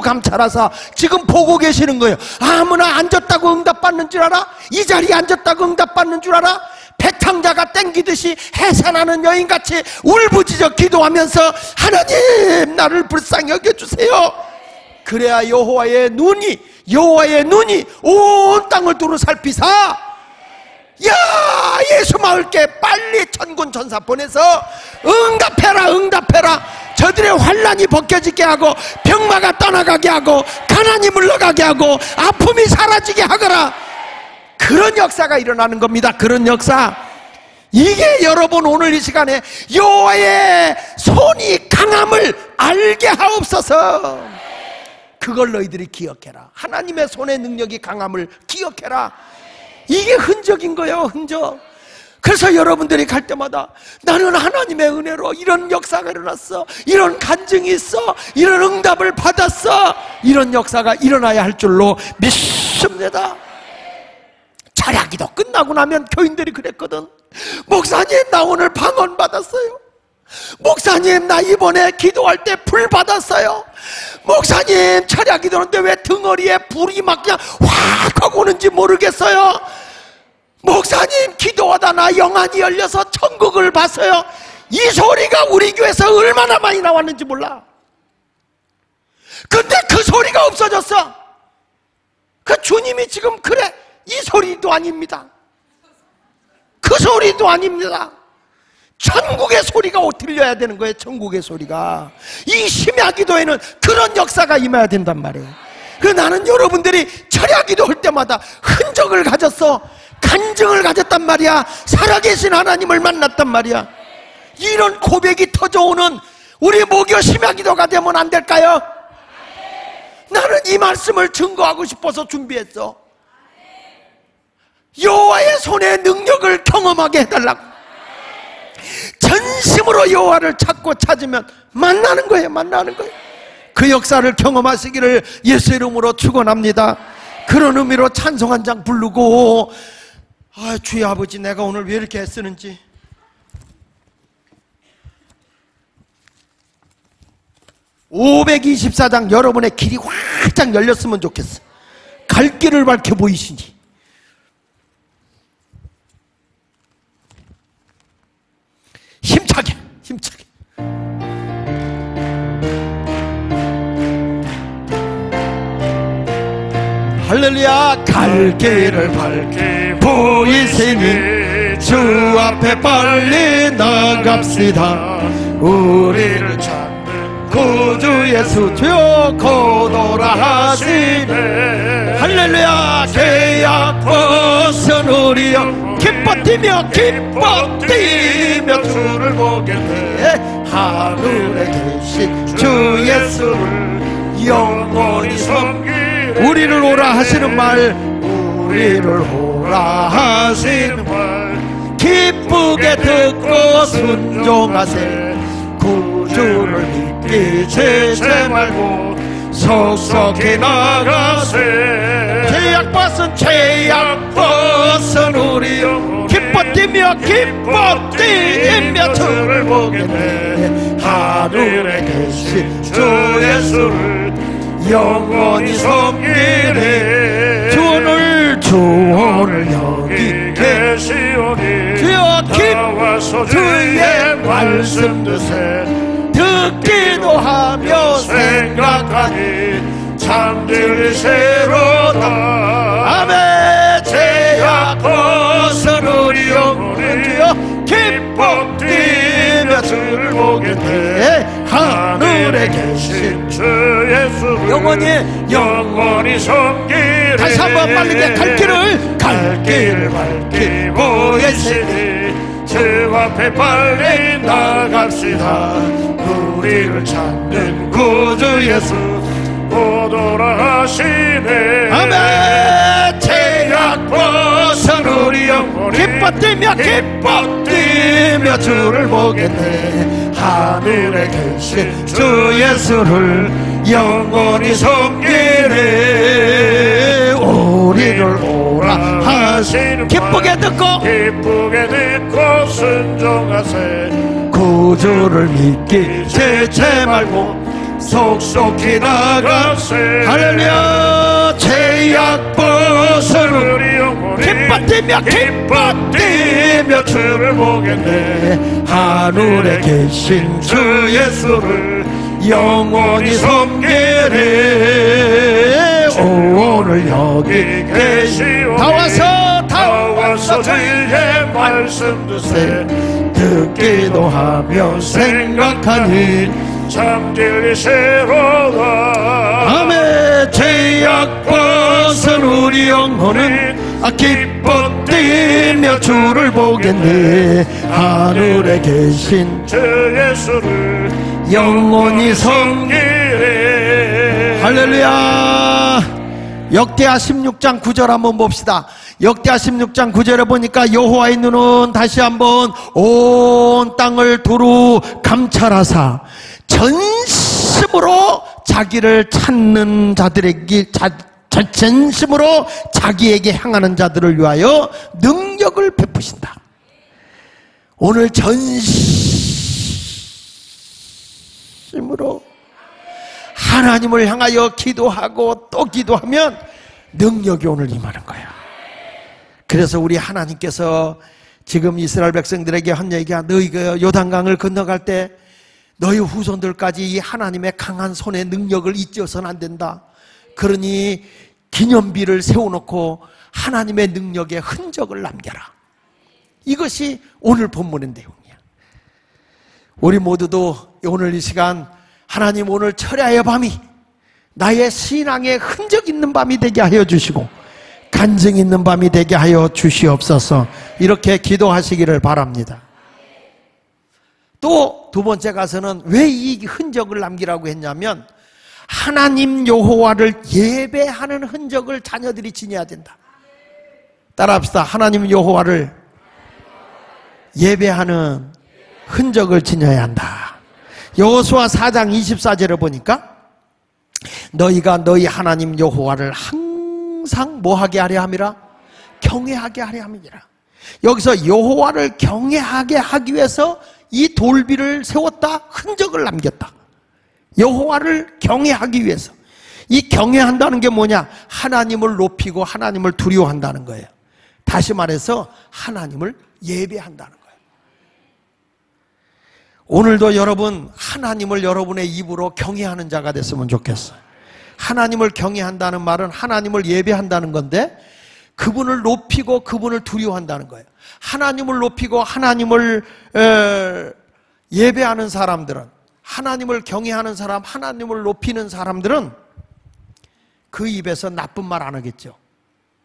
감찰하사 지금 보고 계시는 거예요. 아무나 앉았다고 응답받는 줄 알아? 이 자리에 앉았다고 응답받는 줄 알아? 배탕자가 땡기듯이 해산하는 여인같이 울부짖어 기도하면서 하나님 나를 불쌍히 여겨주세요. 그래야 여호와의 눈이 온 땅을 두루 살피사 야 예수 마을께 빨리 천군 천사 보내서 응답해라 응답해라, 저들의 환난이 벗겨지게 하고 병마가 떠나가게 하고 가난이 물러가게 하고 아픔이 사라지게 하거라. 그런 역사가 일어나는 겁니다. 그런 역사. 이게 여러분 오늘 이 시간에 여호와의 손이 강함을 알게 하옵소서. 그걸 너희들이 기억해라. 하나님의 손의 능력이 강함을 기억해라. 이게 흔적인 거예요, 흔적. 그래서 여러분들이 갈 때마다 나는 하나님의 은혜로 이런 역사가 일어났어, 이런 간증이 있어, 이런 응답을 받았어, 이런 역사가 일어나야 할 줄로 믿습니다. 철야기도 끝나고 나면 교인들이 그랬거든. 목사님, 나 오늘 방언 받았어요. 목사님, 나 이번에 기도할 때 불 받았어요. 목사님, 철야기도는데 왜 등허리에 불이 막 그냥 확 하고 오는지 모르겠어요. 목사님, 기도하다 나 영안이 열려서 천국을 봤어요. 이 소리가 우리 교회에서 얼마나 많이 나왔는지 몰라. 근데 그 소리가 없어졌어. 그 주님이 지금 그래, 이 소리도 아닙니다. 그 소리도 아닙니다. 천국의 소리가 들려야 되는 거예요. 천국의 소리가. 이 심야기도에는 그런 역사가 임해야 된단 말이에요. 그래서 나는 여러분들이 철야기도 할 때마다 흔적을 가졌어, 간증을 가졌단 말이야. 살아계신 하나님을 만났단 말이야. 이런 고백이 터져오는 우리 목요 심야기도가 되면 안 될까요? 나는 이 말씀을 증거하고 싶어서 준비했어. 여호와의 손의 능력을 경험하게 해달라고. 전심으로 여호와를 찾고 찾으면 만나는 거예요. 만나는 거예요. 그 역사를 경험하시기를 예수 이름으로 축원합니다. 그런 의미로 찬송 한 장 부르고, 아, 주의 아버지, 내가 오늘 왜 이렇게 애쓰는지. (524장) 여러분의 길이 활짝 열렸으면 좋겠어. 갈 길을 밝혀 보이시니. 힘차게, 힘차게. 할렐루야. 갈 길을 밝히 보이시니 주 앞에 빨리 나갑시다. 우리를 찾는 구주 예수 주여 고도라 하시네. 할렐루야. 죄악 벗은 우리여 기뻐 뛰며 기뻐 뛰며 주를 보겠네. 하늘에 계신 주 예수를 영원히 섬기네. 우리를 오라 하시는 말, 우리를 오라 하시는 말 기쁘게 듣고 순종하세. 구주를 믿기 제재 말고 속속히 나가세. 죄악 벗은 우리여 기뻐 뛰며 기뻐 뛰며 주를 보겠네. 하늘에 계신 주 예수를 영원히 섬기네. 주 오늘 여기 계시오니 주여 기뻐서 주의 말씀 드세. 듣기도 하며 생각하니 참 들으시로다. 아멘. 죄악 벗은 우리 영혼을 주여 기뻐 뛰며 주를 보겠네. 하늘에 계신 주 예수 영원히 섬기리. 다시 한번 빠르게 갈 길을 밝히 보이시니 주 앞에 빨리 나갑시다. 우리를 찾는 구주 예수 오도라 하시네. 아멘. 죄악 벗은 우리 영혼 기뻐 뛰며 주를 보겠네. 하늘에 계신 주 예수를 영원히 섬기네. 우리를 오라 하시는 기쁘게 듣고 순종하세. 구주를 믿기 제재 말고 속속히 나가세. 할렐루야. 죄악 벗은 우리 영혼이 기뻐 뛰며 주를 보겠네. 하늘에 계신 주 예수를 영원히 섬기네. 오늘 여기 계시오니 다 와서 주의 말씀 드세. 듣기도 하며 생각하니 참 진리 새로다. 아멘. 죄악 벗은 우리 영혼은 기뻐 뛰며 주를 보겠네. 하늘에 계신 주 예수를 영원히 섬기네. 할렐루야. 역대하 16장 9절 한번 봅시다. 역대하 16장 9절에 보니까 여호와의 눈은 다시 한번 온 땅을 두루 감찰하사 전심으로 자기를 찾는 자들에게 전심으로 자기에게 향하는 자들을 위하여 능력을 베푸신다. 오늘 전심으로 하나님을 향하여 기도하고 또 기도하면 능력이 오늘 임하는 거야. 그래서 우리 하나님께서 지금 이스라엘 백성들에게 한 얘기가, 너희가 요단강을 건너갈 때 너희 후손들까지 이 하나님의 강한 손의 능력을 잊어서는 안 된다. 그러니 기념비를 세워놓고 하나님의 능력의 흔적을 남겨라. 이것이 오늘 본문의 내용이야. 우리 모두도 오늘 이 시간 하나님 오늘 철야의 밤이 나의 신앙의 흔적 있는 밤이 되게 하여 주시고 간증 있는 밤이 되게 하여 주시옵소서. 이렇게 기도하시기를 바랍니다. 또 두 번째 가서는 왜 이 흔적을 남기라고 했냐면 하나님 여호와를 예배하는 흔적을 자녀들이 지녀야 된다. 따라합시다. 하나님 여호와를 예배하는 흔적을 지녀야 한다. 여호수아 4장 24절에 보니까 너희가 너희 하나님 여호와를 항상 뭐하게 하려 함이라? 경외하게 하려 함이니라. 여기서 여호와를 경외하게 하기 위해서 이 돌비를 세웠다, 흔적을 남겼다. 여호와를 경외하기 위해서. 이 경외한다는 게 뭐냐? 하나님을 높이고 하나님을 두려워한다는 거예요. 다시 말해서 하나님을 예배한다는 거예요. 오늘도 여러분 하나님을 여러분의 입으로 경외하는 자가 됐으면 좋겠어요. 하나님을 경외한다는 말은 하나님을 예배한다는 건데 그분을 높이고 그분을 두려워한다는 거예요. 하나님을 높이고 하나님을 예배하는 사람들은, 하나님을 경외하는 사람, 하나님을 높이는 사람들은 그 입에서 나쁜 말 안 하겠죠.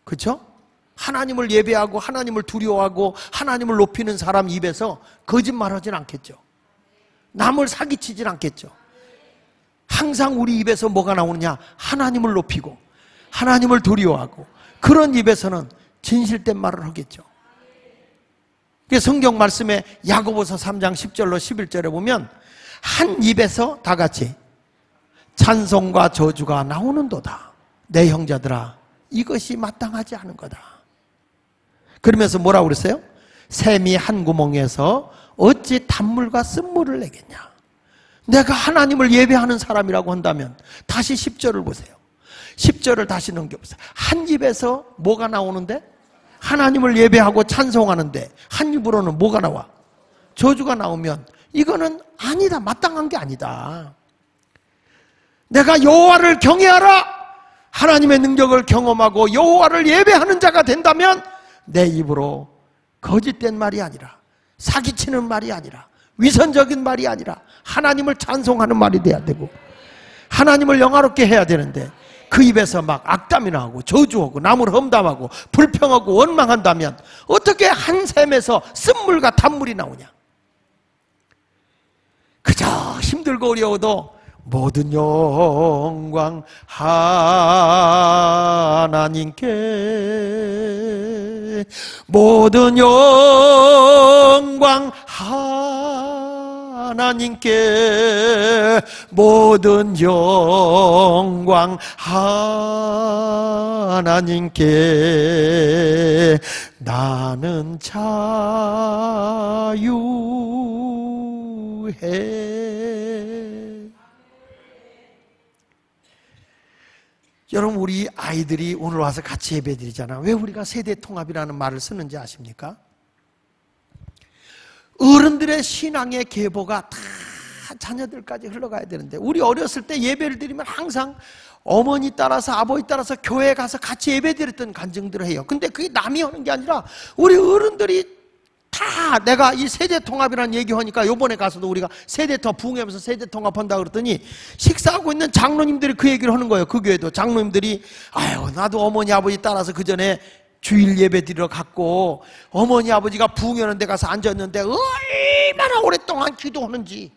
그렇죠? 하나님을 예배하고 하나님을 두려워하고 하나님을 높이는 사람 입에서 거짓말 하진 않겠죠. 남을 사기치진 않겠죠. 항상 우리 입에서 뭐가 나오느냐? 하나님을 높이고 하나님을 두려워하고 그런 입에서는 진실된 말을 하겠죠. 성경 말씀에 야고보서 3장 10절로 11절에 보면 한 입에서 다 같이 찬송과 저주가 나오는도다. 내 형제들아 이것이 마땅하지 않은 거다. 그러면서 뭐라고 그랬어요? 샘이 한 구멍에서 어찌 단물과 쓴물을 내겠냐. 내가 하나님을 예배하는 사람이라고 한다면 다시 10절을 보세요. 10절을 다시 넘겨보세요. 한 입에서 뭐가 나오는데? 하나님을 예배하고 찬송하는데 한 입으로는 뭐가 나와? 저주가 나오면 이거는 아니다. 마땅한 게 아니다. 내가 여호와를 경외하라. 하나님의 능력을 경험하고 여호와를 예배하는 자가 된다면 내 입으로 거짓된 말이 아니라, 사기치는 말이 아니라, 위선적인 말이 아니라 하나님을 찬송하는 말이 돼야 되고 하나님을 영화롭게 해야 되는데 그 입에서 막 악담이 나오고 저주하고 남을 험담하고 불평하고 원망한다면 어떻게 한 샘에서 쓴물과 단물이 나오냐. 그저 힘들고 어려워도 모든 영광 하나님께, 모든 영광 하나님께, 모든 영광 하나님께 나는 자유해. 여러분 우리 아이들이 오늘 와서 같이 예배드리잖아. 왜 우리가 세대통합이라는 말을 쓰는지 아십니까? 어른들의 신앙의 계보가 다 자녀들까지 흘러가야 되는데 우리 어렸을 때 예배를 드리면 항상 어머니 따라서 아버지 따라서 교회에 가서 같이 예배 드렸던 간증들을 해요. 근데 그게 남이 하는 게 아니라 우리 어른들이 다 다 내가 이 세대통합이라는 얘기하니까 요번에 가서도 우리가 세대통합 부흥하면서 세대통합한다 그랬더니 식사하고 있는 장로님들이 그 얘기를 하는 거예요. 그 교회도 장로님들이 아유 나도 어머니 아버지 따라서 그 전에 주일 예배 드리러 갔고 어머니 아버지가 부흥하는 데 가서 앉았는데 얼마나 오랫동안 기도하는지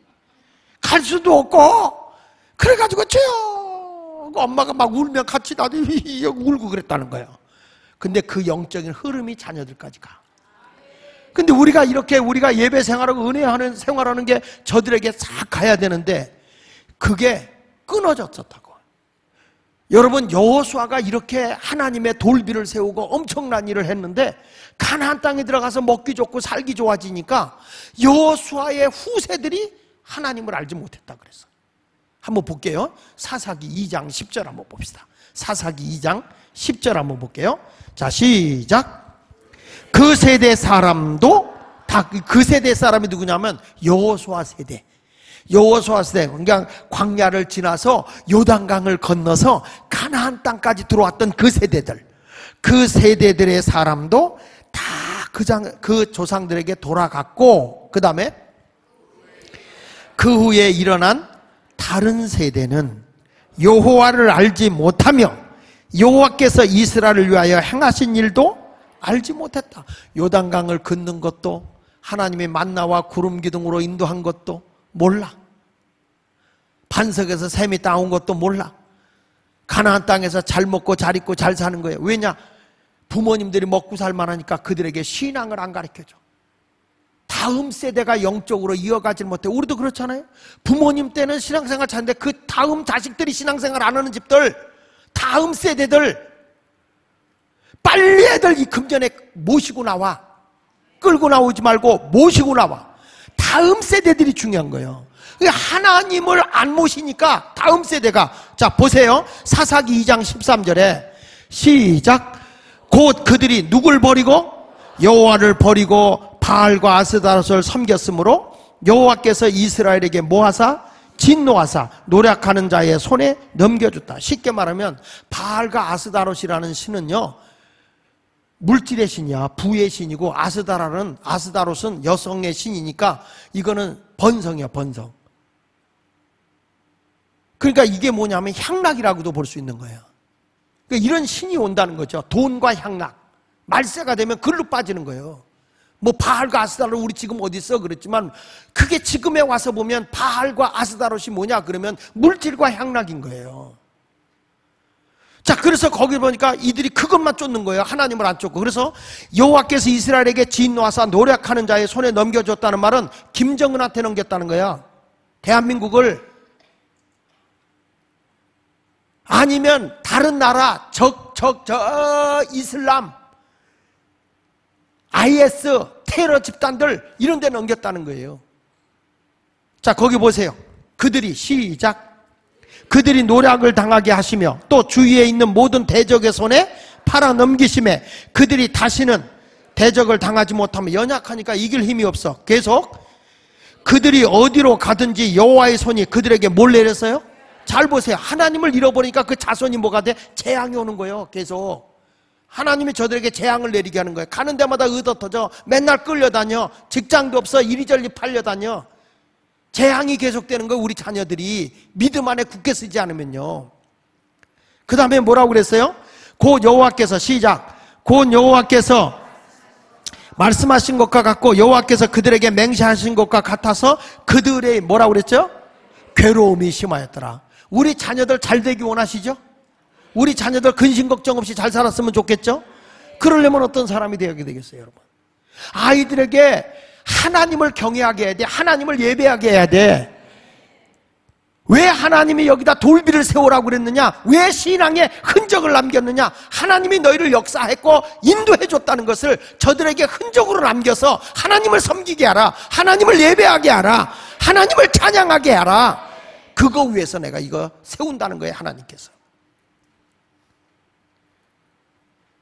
갈 수도 없고 그래가지고 저요 엄마가 막 울면 같이 나도 울고 그랬다는 거예요. 근데 그 영적인 흐름이 자녀들까지 가. 근데 우리가 이렇게 우리가 예배 생활하고 은혜하는 생활하는 게 저들에게 싹 가야 되는데 그게 끊어졌었다고. 여러분 여호수아가 이렇게 하나님의 돌비를 세우고 엄청난 일을 했는데 가나안 땅에 들어가서 먹기 좋고 살기 좋아지니까 여호수아의 후세들이 하나님을 알지 못했다 그랬어. 한번 볼게요. 사사기 2장 10절 한번 봅시다. 사사기 2장 10절 한번 볼게요. 자 시작. 그 세대 사람도 다 그 세대 사람이 누구냐면 여호수아 세대. 여호수아 세대, 그러니까 광야를 지나서 요단강을 건너서 가나안 땅까지 들어왔던 그 세대들, 그 세대들의 사람도 다 그 조상들에게 돌아갔고, 그 다음에 그 후에 일어난 다른 세대는 여호와를 알지 못하며 여호와께서 이스라엘을 위하여 행하신 일도 알지 못했다. 요단강을 걷는 것도 하나님의 만나와 구름 기둥으로 인도한 것도 몰라. 반석에서 샘이 따온 것도 몰라. 가나안 땅에서 잘 먹고 잘 입고 잘 사는 거예요. 왜냐? 부모님들이 먹고 살만하니까 그들에게 신앙을 안 가르쳐줘. 다음 세대가 영적으로 이어가지 못해. 우리도 그렇잖아요. 부모님 때는 신앙생활 잘하는데 그 다음 자식들이 신앙생활 안 하는 집들, 다음 세대들 빨리 애들 이 금전에 모시고 나와. 끌고 나오지 말고 모시고 나와. 다음 세대들이 중요한 거예요. 하나님을 안 모시니까 다음 세대가, 자 보세요. 사사기 2장 13절에 시작. 곧 그들이 누굴 버리고 여호와를 버리고 바알과 아스다롯을 섬겼으므로 여호와께서 이스라엘에게 뭐하사? 진노하사 노력하는 자의 손에 넘겨줬다. 쉽게 말하면 바알과 아스다롯이라는 신은요 물질의 신이야. 부의 신이고 아스다롯은 여성의 신이니까 이거는 번성이야. 번성. 그러니까 이게 뭐냐면 향락이라고도 볼 수 있는 거예요. 그러니까 이런 신이 온다는 거죠. 돈과 향락. 말세가 되면 글로 빠지는 거예요. 뭐 바알과 아스다롯 우리 지금 어디 있어 그랬지만 그게 지금에 와서 보면 바알과 아스다롯이 뭐냐 그러면 물질과 향락인 거예요. 자, 그래서 거기 보니까 이들이 그것만 쫓는 거예요. 하나님을 안 쫓고. 그래서 여호와께서 이스라엘에게 진노하사 노력하는 자의 손에 넘겨줬다는 말은 김정은한테 넘겼다는 거야. 대한민국을. 아니면 다른 나라 이슬람 IS 테러 집단들 이런 데 넘겼다는 거예요. 자, 거기 보세요. 그들이 시작. 그들이 노략을 당하게 하시며 또 주위에 있는 모든 대적의 손에 팔아 넘기심에 그들이 다시는 대적을 당하지 못하면 연약하니까 이길 힘이 없어. 계속 그들이 어디로 가든지 여호와의 손이 그들에게 뭘 내렸어요? 잘 보세요. 하나님을 잃어버리니까 그 자손이 뭐가 돼? 재앙이 오는 거예요. 계속 하나님이 저들에게 재앙을 내리게 하는 거예요. 가는 데마다 의도터져. 맨날 끌려다녀. 직장도 없어. 이리저리 팔려다녀. 재앙이 계속되는 거예요. 우리 자녀들이 믿음 안에 굳게 쓰지 않으면요. 그 다음에 뭐라고 그랬어요? 곧 여호와께서 시작. 곧 여호와께서 말씀하신 것과 같고 여호와께서 그들에게 맹세하신 것과 같아서 그들의 뭐라고 그랬죠? 괴로움이 심하였더라. 우리 자녀들 잘 되기 원하시죠? 우리 자녀들 근심 걱정 없이 잘 살았으면 좋겠죠? 그러려면 어떤 사람이 되어야 되겠어요, 여러분? 아이들에게 하나님을 경외하게 해야 돼. 하나님을 예배하게 해야 돼. 왜 하나님이 여기다 돌비를 세우라고 그랬느냐? 왜 신앙에 흔적을 남겼느냐? 하나님이 너희를 역사했고 인도해 줬다는 것을 저들에게 흔적으로 남겨서 하나님을 섬기게 하라. 하나님을 예배하게 하라. 하나님을 찬양하게 하라. 그거 위해서 내가 이거 세운다는 거예요, 하나님께서.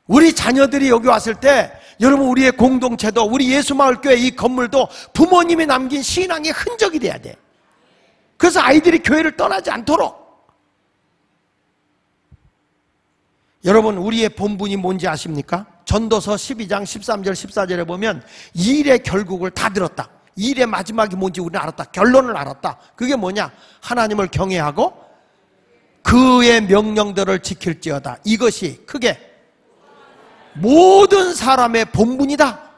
우리 자녀들이 여기 왔을 때 여러분 우리의 공동체도 우리 예수마을교회 이 건물도 부모님이 남긴 신앙의 흔적이 돼야 돼. 그래서 아이들이 교회를 떠나지 않도록. 여러분 우리의 본분이 뭔지 아십니까? 전도서 12장 13절 14절에 보면 일의 결국을 다 들었다. 일의 마지막이 뭔지 우리는 알았다. 결론을 알았다. 그게 뭐냐? 하나님을 경외하고 그의 명령들을 지킬지어다. 이것이 크게 모든 사람의 본분이다.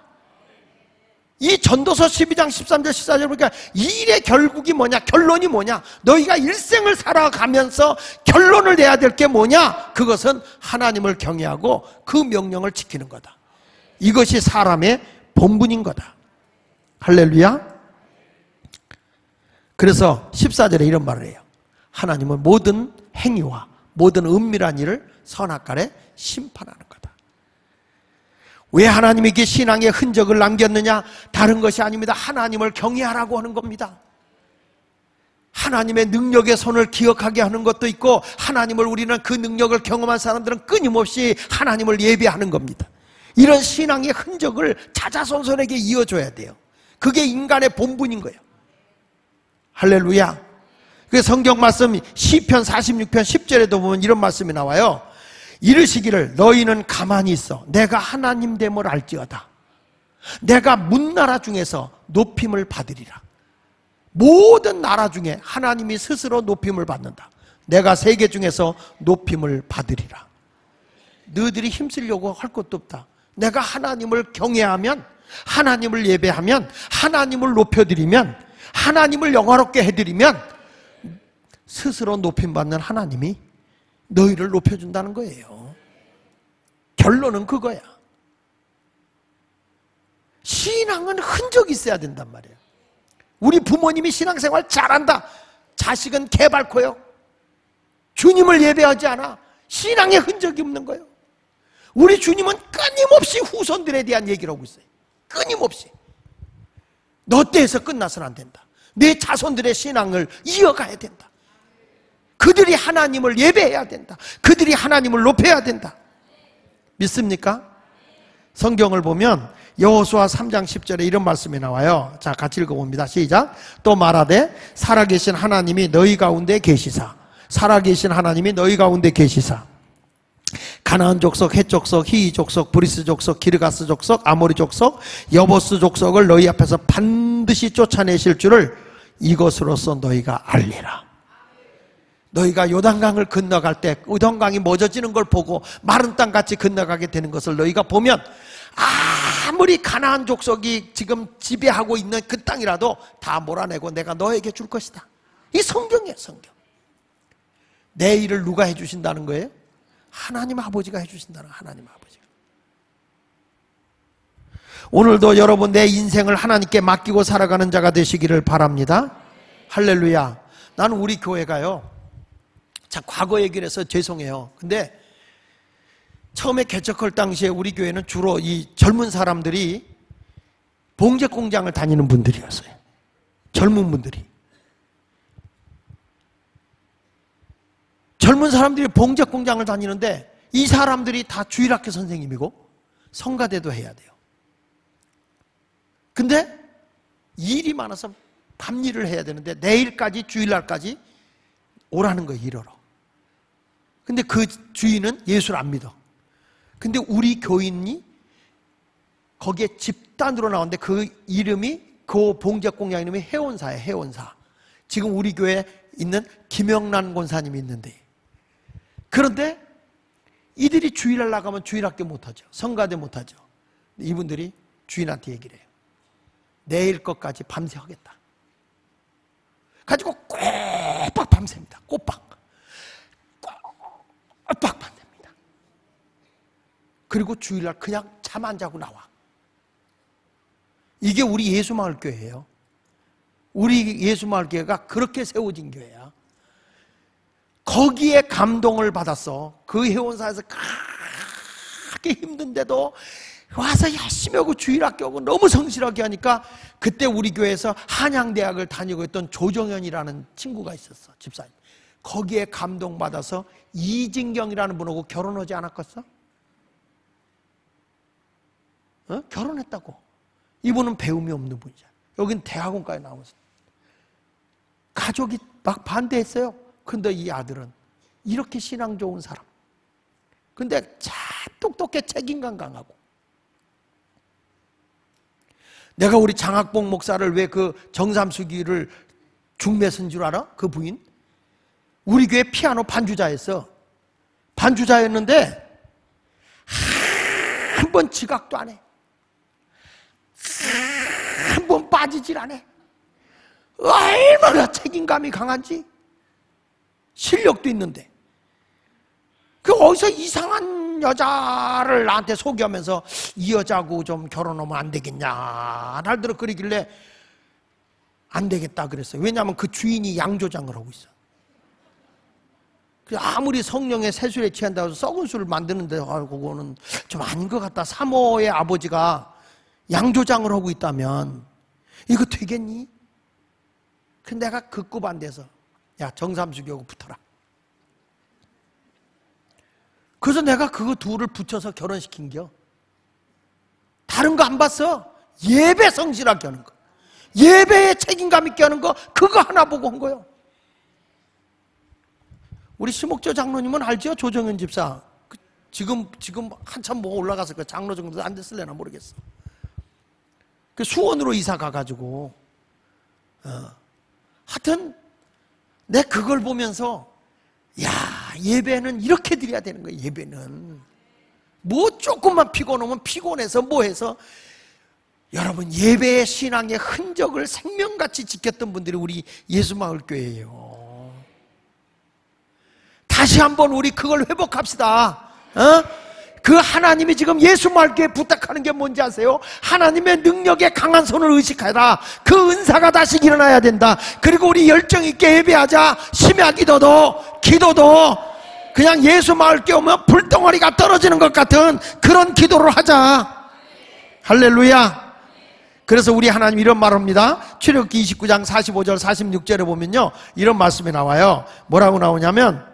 이 전도서 12장 13절 14절 보니까 일의 결국이 뭐냐? 결론이 뭐냐? 너희가 일생을 살아가면서 결론을 내야 될 게 뭐냐? 그것은 하나님을 경외하고 그 명령을 지키는 거다. 이것이 사람의 본분인 거다. 할렐루야. 그래서 14절에 이런 말을 해요. 하나님은 모든 행위와 모든 은밀한 일을 선악간에 심판하는 거다. 왜 하나님에게 신앙의 흔적을 남겼느냐? 다른 것이 아닙니다. 하나님을 경외하라고 하는 겁니다. 하나님의 능력의 손을 기억하게 하는 것도 있고, 하나님을 우리는 그 능력을 경험한 사람들은 끊임없이 하나님을 예배하는 겁니다. 이런 신앙의 흔적을 자자손손에게 이어줘야 돼요. 그게 인간의 본분인 거예요. 할렐루야. 그 성경 말씀 시편 46편 10절에도 보면 이런 말씀이 나와요. 이르시기를 너희는 가만히 있어 내가 하나님 됨을 알지어다. 내가 문나라 중에서 높임을 받으리라. 모든 나라 중에 하나님이 스스로 높임을 받는다. 내가 세계 중에서 높임을 받으리라. 너희들이 힘쓰려고 할 것도 없다. 내가 하나님을 경외하면, 하나님을 예배하면, 하나님을 높여드리면, 하나님을 영화롭게 해드리면 스스로 높임받는 하나님이 너희를 높여준다는 거예요. 결론은 그거야. 신앙은 흔적이 있어야 된단 말이에요. 우리 부모님이 신앙생활 잘한다. 자식은 개발코요. 주님을 예배하지 않아. 신앙의 흔적이 없는 거예요. 우리 주님은 끊임없이 후손들에 대한 얘기를 하고 있어요. 끊임없이. 너 때에서 끝나서는 안 된다. 내 자손들의 신앙을 이어가야 된다. 그들이 하나님을 예배해야 된다. 그들이 하나님을 높여야 된다. 믿습니까? 성경을 보면 여호수아 3장 10절에 이런 말씀이 나와요. 자, 같이 읽어봅니다. 시작. 또 말하되 살아계신 하나님이 너희 가운데 계시사, 살아계신 하나님이 너희 가운데 계시사 가나안 족속, 헷 족속, 히위 족속, 브리스 족속, 기르가스 족속, 아모리 족속, 여보스 족속을 너희 앞에서 반드시 쫓아내실 줄을 이것으로써 너희가 알리라. 너희가 요단강을 건너갈 때 요단강이 멎어지는 걸 보고 마른 땅같이 건너가게 되는 것을 너희가 보면 아무리 가나안 족속이 지금 지배하고 있는 그 땅이라도 다 몰아내고 내가 너에게 줄 것이다. 이 성경이에요. 성경. 내 일을 누가 해주신다는 거예요? 하나님 아버지가 해주신다는 거예요. 하나님 아버지가. 오늘도 여러분 내 인생을 하나님께 맡기고 살아가는 자가 되시기를 바랍니다. 할렐루야. 나는 우리 교회가요, 자, 과거 얘기를 해서 죄송해요. 근데 처음에 개척할 당시에 우리 교회는 주로 이 젊은 사람들이 봉제 공장을 다니는 분들이었어요. 젊은 분들이. 젊은 사람들이 봉제 공장을 다니는데 이 사람들이 다 주일학교 선생님이고 성가대도 해야 돼요. 근데 일이 많아서 밤일을 해야 되는데 내일까지 주일날까지 오라는 거예요. 일하러. 근데 그 주인은 예수를 안 믿어. 근데 우리 교인이 거기에 집단으로 나오는데 그 이름이, 그 봉제공장 이름이 해원사예요. 해원사. 지금 우리 교회에 있는 김영란 권사님이 있는데, 그런데 이들이 주일날 나가면 주일학교 못하죠. 성가대 못하죠. 이분들이 주인한테 얘기를 해요. 내일 것까지 밤새 하겠다. 가지고 꼬박 밤새입니다. 꼬박 밤새입니다. 그리고 주일날 그냥 잠 안 자고 나와. 이게 우리 예수마을교회예요. 우리 예수마을교회가 그렇게 세워진 교회야. 거기에 감동을 받았어. 그 회원사에서 그렇게 힘든데도 와서 열심히 하고 주일학교 하고 너무 성실하게 하니까, 그때 우리 교회에서 한양대학을 다니고 있던 조정현이라는 친구가 있었어. 집사님. 거기에 감동받아서 이진경이라는 분하고 결혼하지 않았겠어? 결혼했다고. 이분은 배움이 없는 분이잖아. 여긴 대학원까지 나오면서 가족이 막 반대했어요. 근데 이 아들은 이렇게 신앙 좋은 사람, 근데 참 똑똑해, 책임감 강하고 내가 우리 장학봉 목사를 왜 그 정삼수기를 중매선 줄 알아? 그 부인? 우리 교회 피아노 반주자였어. 반주자였는데 한 번 지각도 안 해. 한 번 빠지질 않아. 얼마나 책임감이 강한지. 실력도 있는데. 그 어디서 이상한 여자를 나한테 소개하면서 이 여자하고 좀 결혼하면 안 되겠냐 날들어 그러길래 안 되겠다 그랬어요. 왜냐하면 그 주인이 양조장을 하고 있어. 아무리 성령의 세술에 취한다고 해서 썩은 술을 만드는데 그거는 좀 아닌 것 같다. 사모의 아버지가 양조장을 하고 있다면 이거 되겠니? 근데 내가 극구 반대해서 야 정삼수교하고 붙어라. 그래서 내가 그거 둘을 붙여서 결혼시킨겨. 다른 거 안 봤어. 예배 성실하게 하는 거, 예배에 책임감 있게 하는 거, 그거 하나 보고 한 거예요. 우리 심옥조 장로님은 알죠? 조정현 집사. 지금 한참 뭐 올라갔을 거야. 장로 정도 안 됐을래나 모르겠어. 그 수원으로 이사 가가지고 하여튼 내 그걸 보면서 야 예배는 이렇게 드려야 되는 거야. 예배는 뭐 조금만 피곤하면 피곤해서 뭐 해서. 여러분 예배의 신앙의 흔적을 생명같이 지켰던 분들이 우리 예수마을교회예요. 다시 한번 우리 그걸 회복합시다. 그 하나님이 지금 예수마을교회에 부탁하는 게 뭔지 아세요? 하나님의 능력에 강한 손을 의식하라. 그 은사가 다시 일어나야 된다. 그리고 우리 열정 있게 예배하자. 심야 기도도 그냥 예수마을교회 오면 불덩어리가 떨어지는 것 같은 그런 기도를 하자. 할렐루야. 그래서 우리 하나님 이런 말 합니다. 출애굽기 29장 45절 46절에 보면요 이런 말씀이 나와요. 뭐라고 나오냐면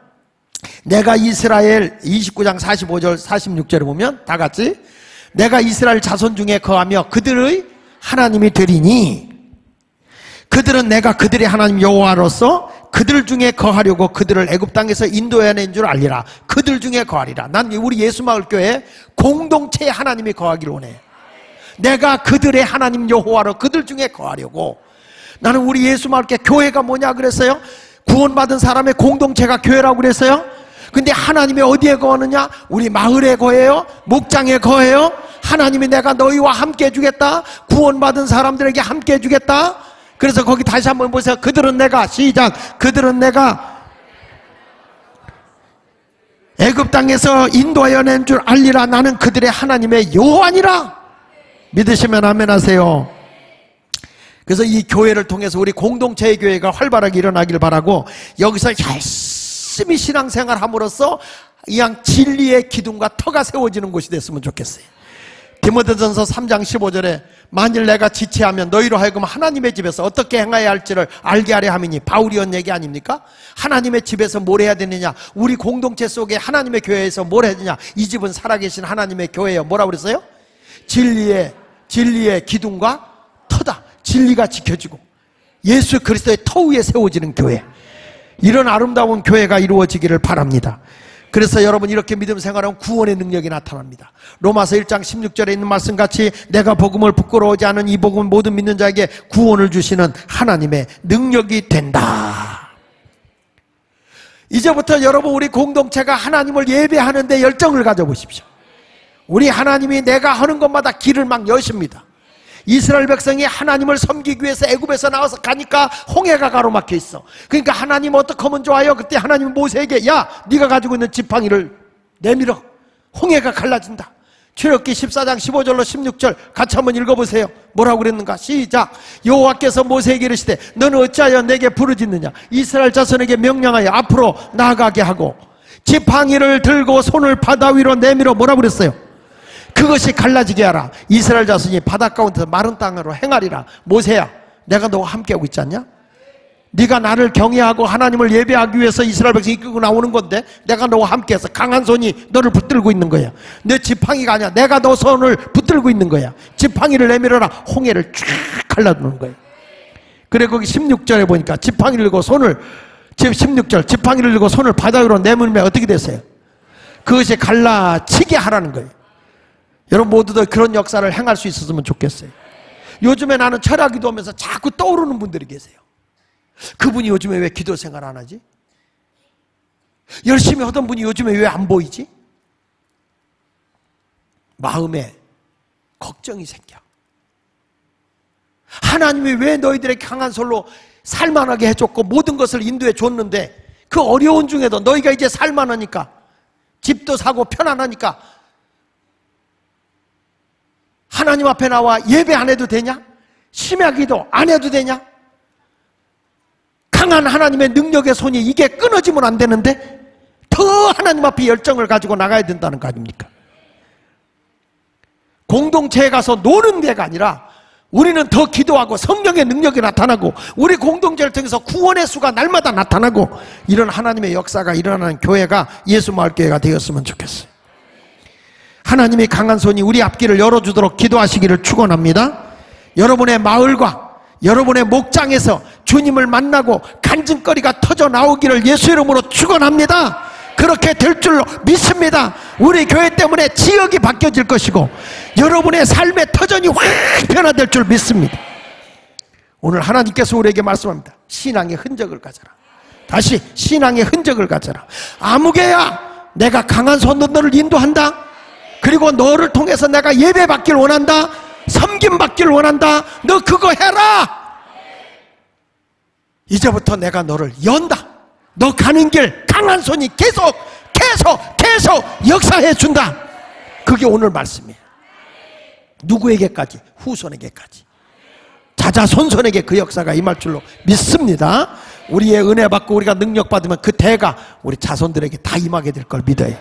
내가 이스라엘 29장 45절 46절에 보면 다 같이 내가 이스라엘 자손 중에 거하며 그들의 하나님이 되리니 그들은 내가 그들의 하나님 여호와로서 그들 중에 거하려고 그들을 애굽 땅에서 인도해낸 줄 알리라. 그들 중에 거하리라. 난 우리 예수마을교회 공동체에 하나님이 거하기를 원해. 내가 그들의 하나님 여호와로 그들 중에 거하려고. 나는 우리 예수마을교회 교회가 뭐냐 그랬어요? 구원받은 사람의 공동체가 교회라고 그랬어요. 근데 하나님이 어디에 거하느냐? 우리 마을에 거해요? 목장에 거해요? 하나님이 내가 너희와 함께 해주겠다. 구원받은 사람들에게 함께 해주겠다. 그래서 거기 다시 한번 보세요. 그들은 내가 시작. 그들은 내가 애굽 땅에서 인도하여 낸 줄 알리라. 나는 그들의 하나님의 여호와니라. 믿으시면 아멘 하세요. 그래서 이 교회를 통해서 우리 공동체의 교회가 활발하게 일어나길 바라고 여기서 열심히 신앙생활 함으로써 그냥 진리의 기둥과 터가 세워지는 곳이 됐으면 좋겠어요. 디모데전서 3장 15절에 만일 내가 지체하면 너희로 하여금 하나님의 집에서 어떻게 행해야 할지를 알게 하려 함이니 바울이 한 얘기 아닙니까? 하나님의 집에서 뭘 해야 되느냐? 우리 공동체 속에 하나님의 교회에서 뭘 해야 되냐? 이 집은 살아계신 하나님의 교회예요. 뭐라고 그랬어요? 진리의 기둥과 터다. 진리가 지켜지고 예수 그리스도의 터 위에 세워지는 교회, 이런 아름다운 교회가 이루어지기를 바랍니다. 그래서 여러분 이렇게 믿음 생활하면 구원의 능력이 나타납니다. 로마서 1장 16절에 있는 말씀같이 내가 복음을 부끄러워하지 않은 이 복음은 모든 믿는 자에게 구원을 주시는 하나님의 능력이 된다. 이제부터 여러분 우리 공동체가 하나님을 예배하는 데 열정을 가져보십시오. 우리 하나님이 내가 하는 것마다 길을 막 여십니다. 이스라엘 백성이 하나님을 섬기기 위해서 애굽에서 나와서 가니까 홍해가 가로막혀 있어. 그러니까 하나님 어떻게 하면 좋아요? 그때 하나님은 모세에게 야 네가 가지고 있는 지팡이를 내밀어. 홍해가 갈라진다. 출애굽기 14장 15절로 16절 같이 한번 읽어보세요. 뭐라고 그랬는가? 시작. 여호와께서 모세에게 이르시되 너는 어찌하여 내게 부르짖느냐? 이스라엘 자손에게 명령하여 앞으로 나아가게 하고 지팡이를 들고 손을 바다 위로 내밀어. 뭐라고 그랬어요? 그것이 갈라지게 하라. 이스라엘 자손이 바다 가운데서 마른 땅으로 행하리라. 모세야 내가 너와 함께하고 있지 않냐? 네가 나를 경외하고 하나님을 예배하기 위해서 이스라엘 백성이 이끌고 나오는 건데 내가 너와 함께해서 강한 손이 너를 붙들고 있는 거야. 내 지팡이가 아니야. 내가 너 손을 붙들고 있는 거야. 지팡이를 내밀어라. 홍해를 쫙 갈라두는 거야. 그래 거기 16절에 보니까 지팡이를 들고 손을 16절 지팡이를 들고 손을 바다 위로 내밀면 어떻게 됐어요? 그것이 갈라치게 하라는 거예요. 여러분 모두들 그런 역사를 행할 수 있었으면 좋겠어요. 요즘에 나는 철야 기도하면서 자꾸 떠오르는 분들이 계세요. 그분이 요즘에 왜 기도 생활 안 하지? 열심히 하던 분이 요즘에 왜 안 보이지? 마음에 걱정이 생겨. 하나님이 왜 너희들의 강한 솔로 살만하게 해줬고 모든 것을 인도해 줬는데 그 어려운 중에도 너희가 이제 살만하니까 집도 사고 편안하니까 하나님 앞에 나와 예배 안 해도 되냐? 심야기도 안 해도 되냐? 강한 하나님의 능력의 손이 이게 끊어지면 안 되는데 더 하나님 앞에 열정을 가지고 나가야 된다는 거 아닙니까? 공동체에 가서 노는 데가 아니라 우리는 더 기도하고 성령의 능력이 나타나고 우리 공동체를 통해서 구원의 수가 날마다 나타나고 이런 하나님의 역사가 일어나는 교회가 예수마을교회가 되었으면 좋겠어요. 하나님의 강한 손이 우리 앞길을 열어주도록 기도하시기를 축원합니다. 여러분의 마을과 여러분의 목장에서 주님을 만나고 간증거리가 터져 나오기를 예수 이름으로 축원합니다. 그렇게 될 줄로 믿습니다. 우리 교회 때문에 지역이 바뀌어질 것이고 여러분의 삶의 터전이 확 변화될 줄 믿습니다. 오늘 하나님께서 우리에게 말씀합니다. 신앙의 흔적을 가져라. 다시 신앙의 흔적을 가져라. 아무개야, 내가 강한 손으로 너를 인도한다. 그리고 너를 통해서 내가 예배 받길 원한다. 섬김 받길 원한다. 너 그거 해라. 이제부터 내가 너를 연다. 너 가는 길 강한 손이 계속 역사해 준다. 그게 오늘 말씀이에요. 누구에게까지? 후손에게까지. 자자손손에게 그 역사가 임할 줄로 믿습니다. 우리의 은혜 받고 우리가 능력 받으면 그 대가 우리 자손들에게 다 임하게 될 걸 믿어요.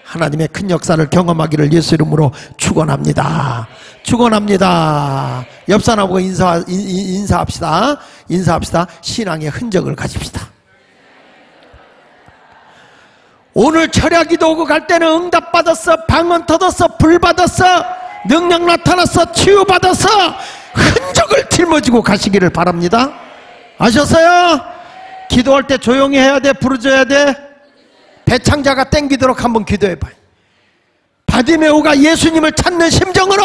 하나님의 큰 역사를 경험하기를 예수 이름으로 축원합니다. 축원합니다. 옆 사람하고 인사합시다. 신앙의 흔적을 가집시다. 오늘 철야 기도하고 갈 때는 응답 받았어, 방언 터졌어, 불 받았어, 능력 나타났어, 치유 받았어, 흔적을 짊어지고 가시기를 바랍니다. 아셨어요? 기도할 때 조용히 해야 돼? 부르짖어야 돼? 배창자가 땡기도록 한번 기도해봐요. 바디메오가 예수님을 찾는 심정으로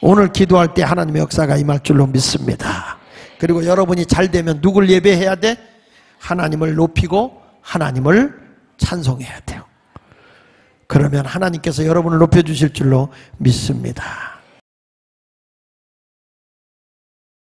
오늘 기도할 때 하나님의 역사가 임할 줄로 믿습니다. 그리고 여러분이 잘 되면 누굴 예배해야 돼? 하나님을 높이고 하나님을 찬송해야 돼요. 그러면 하나님께서 여러분을 높여주실 줄로 믿습니다.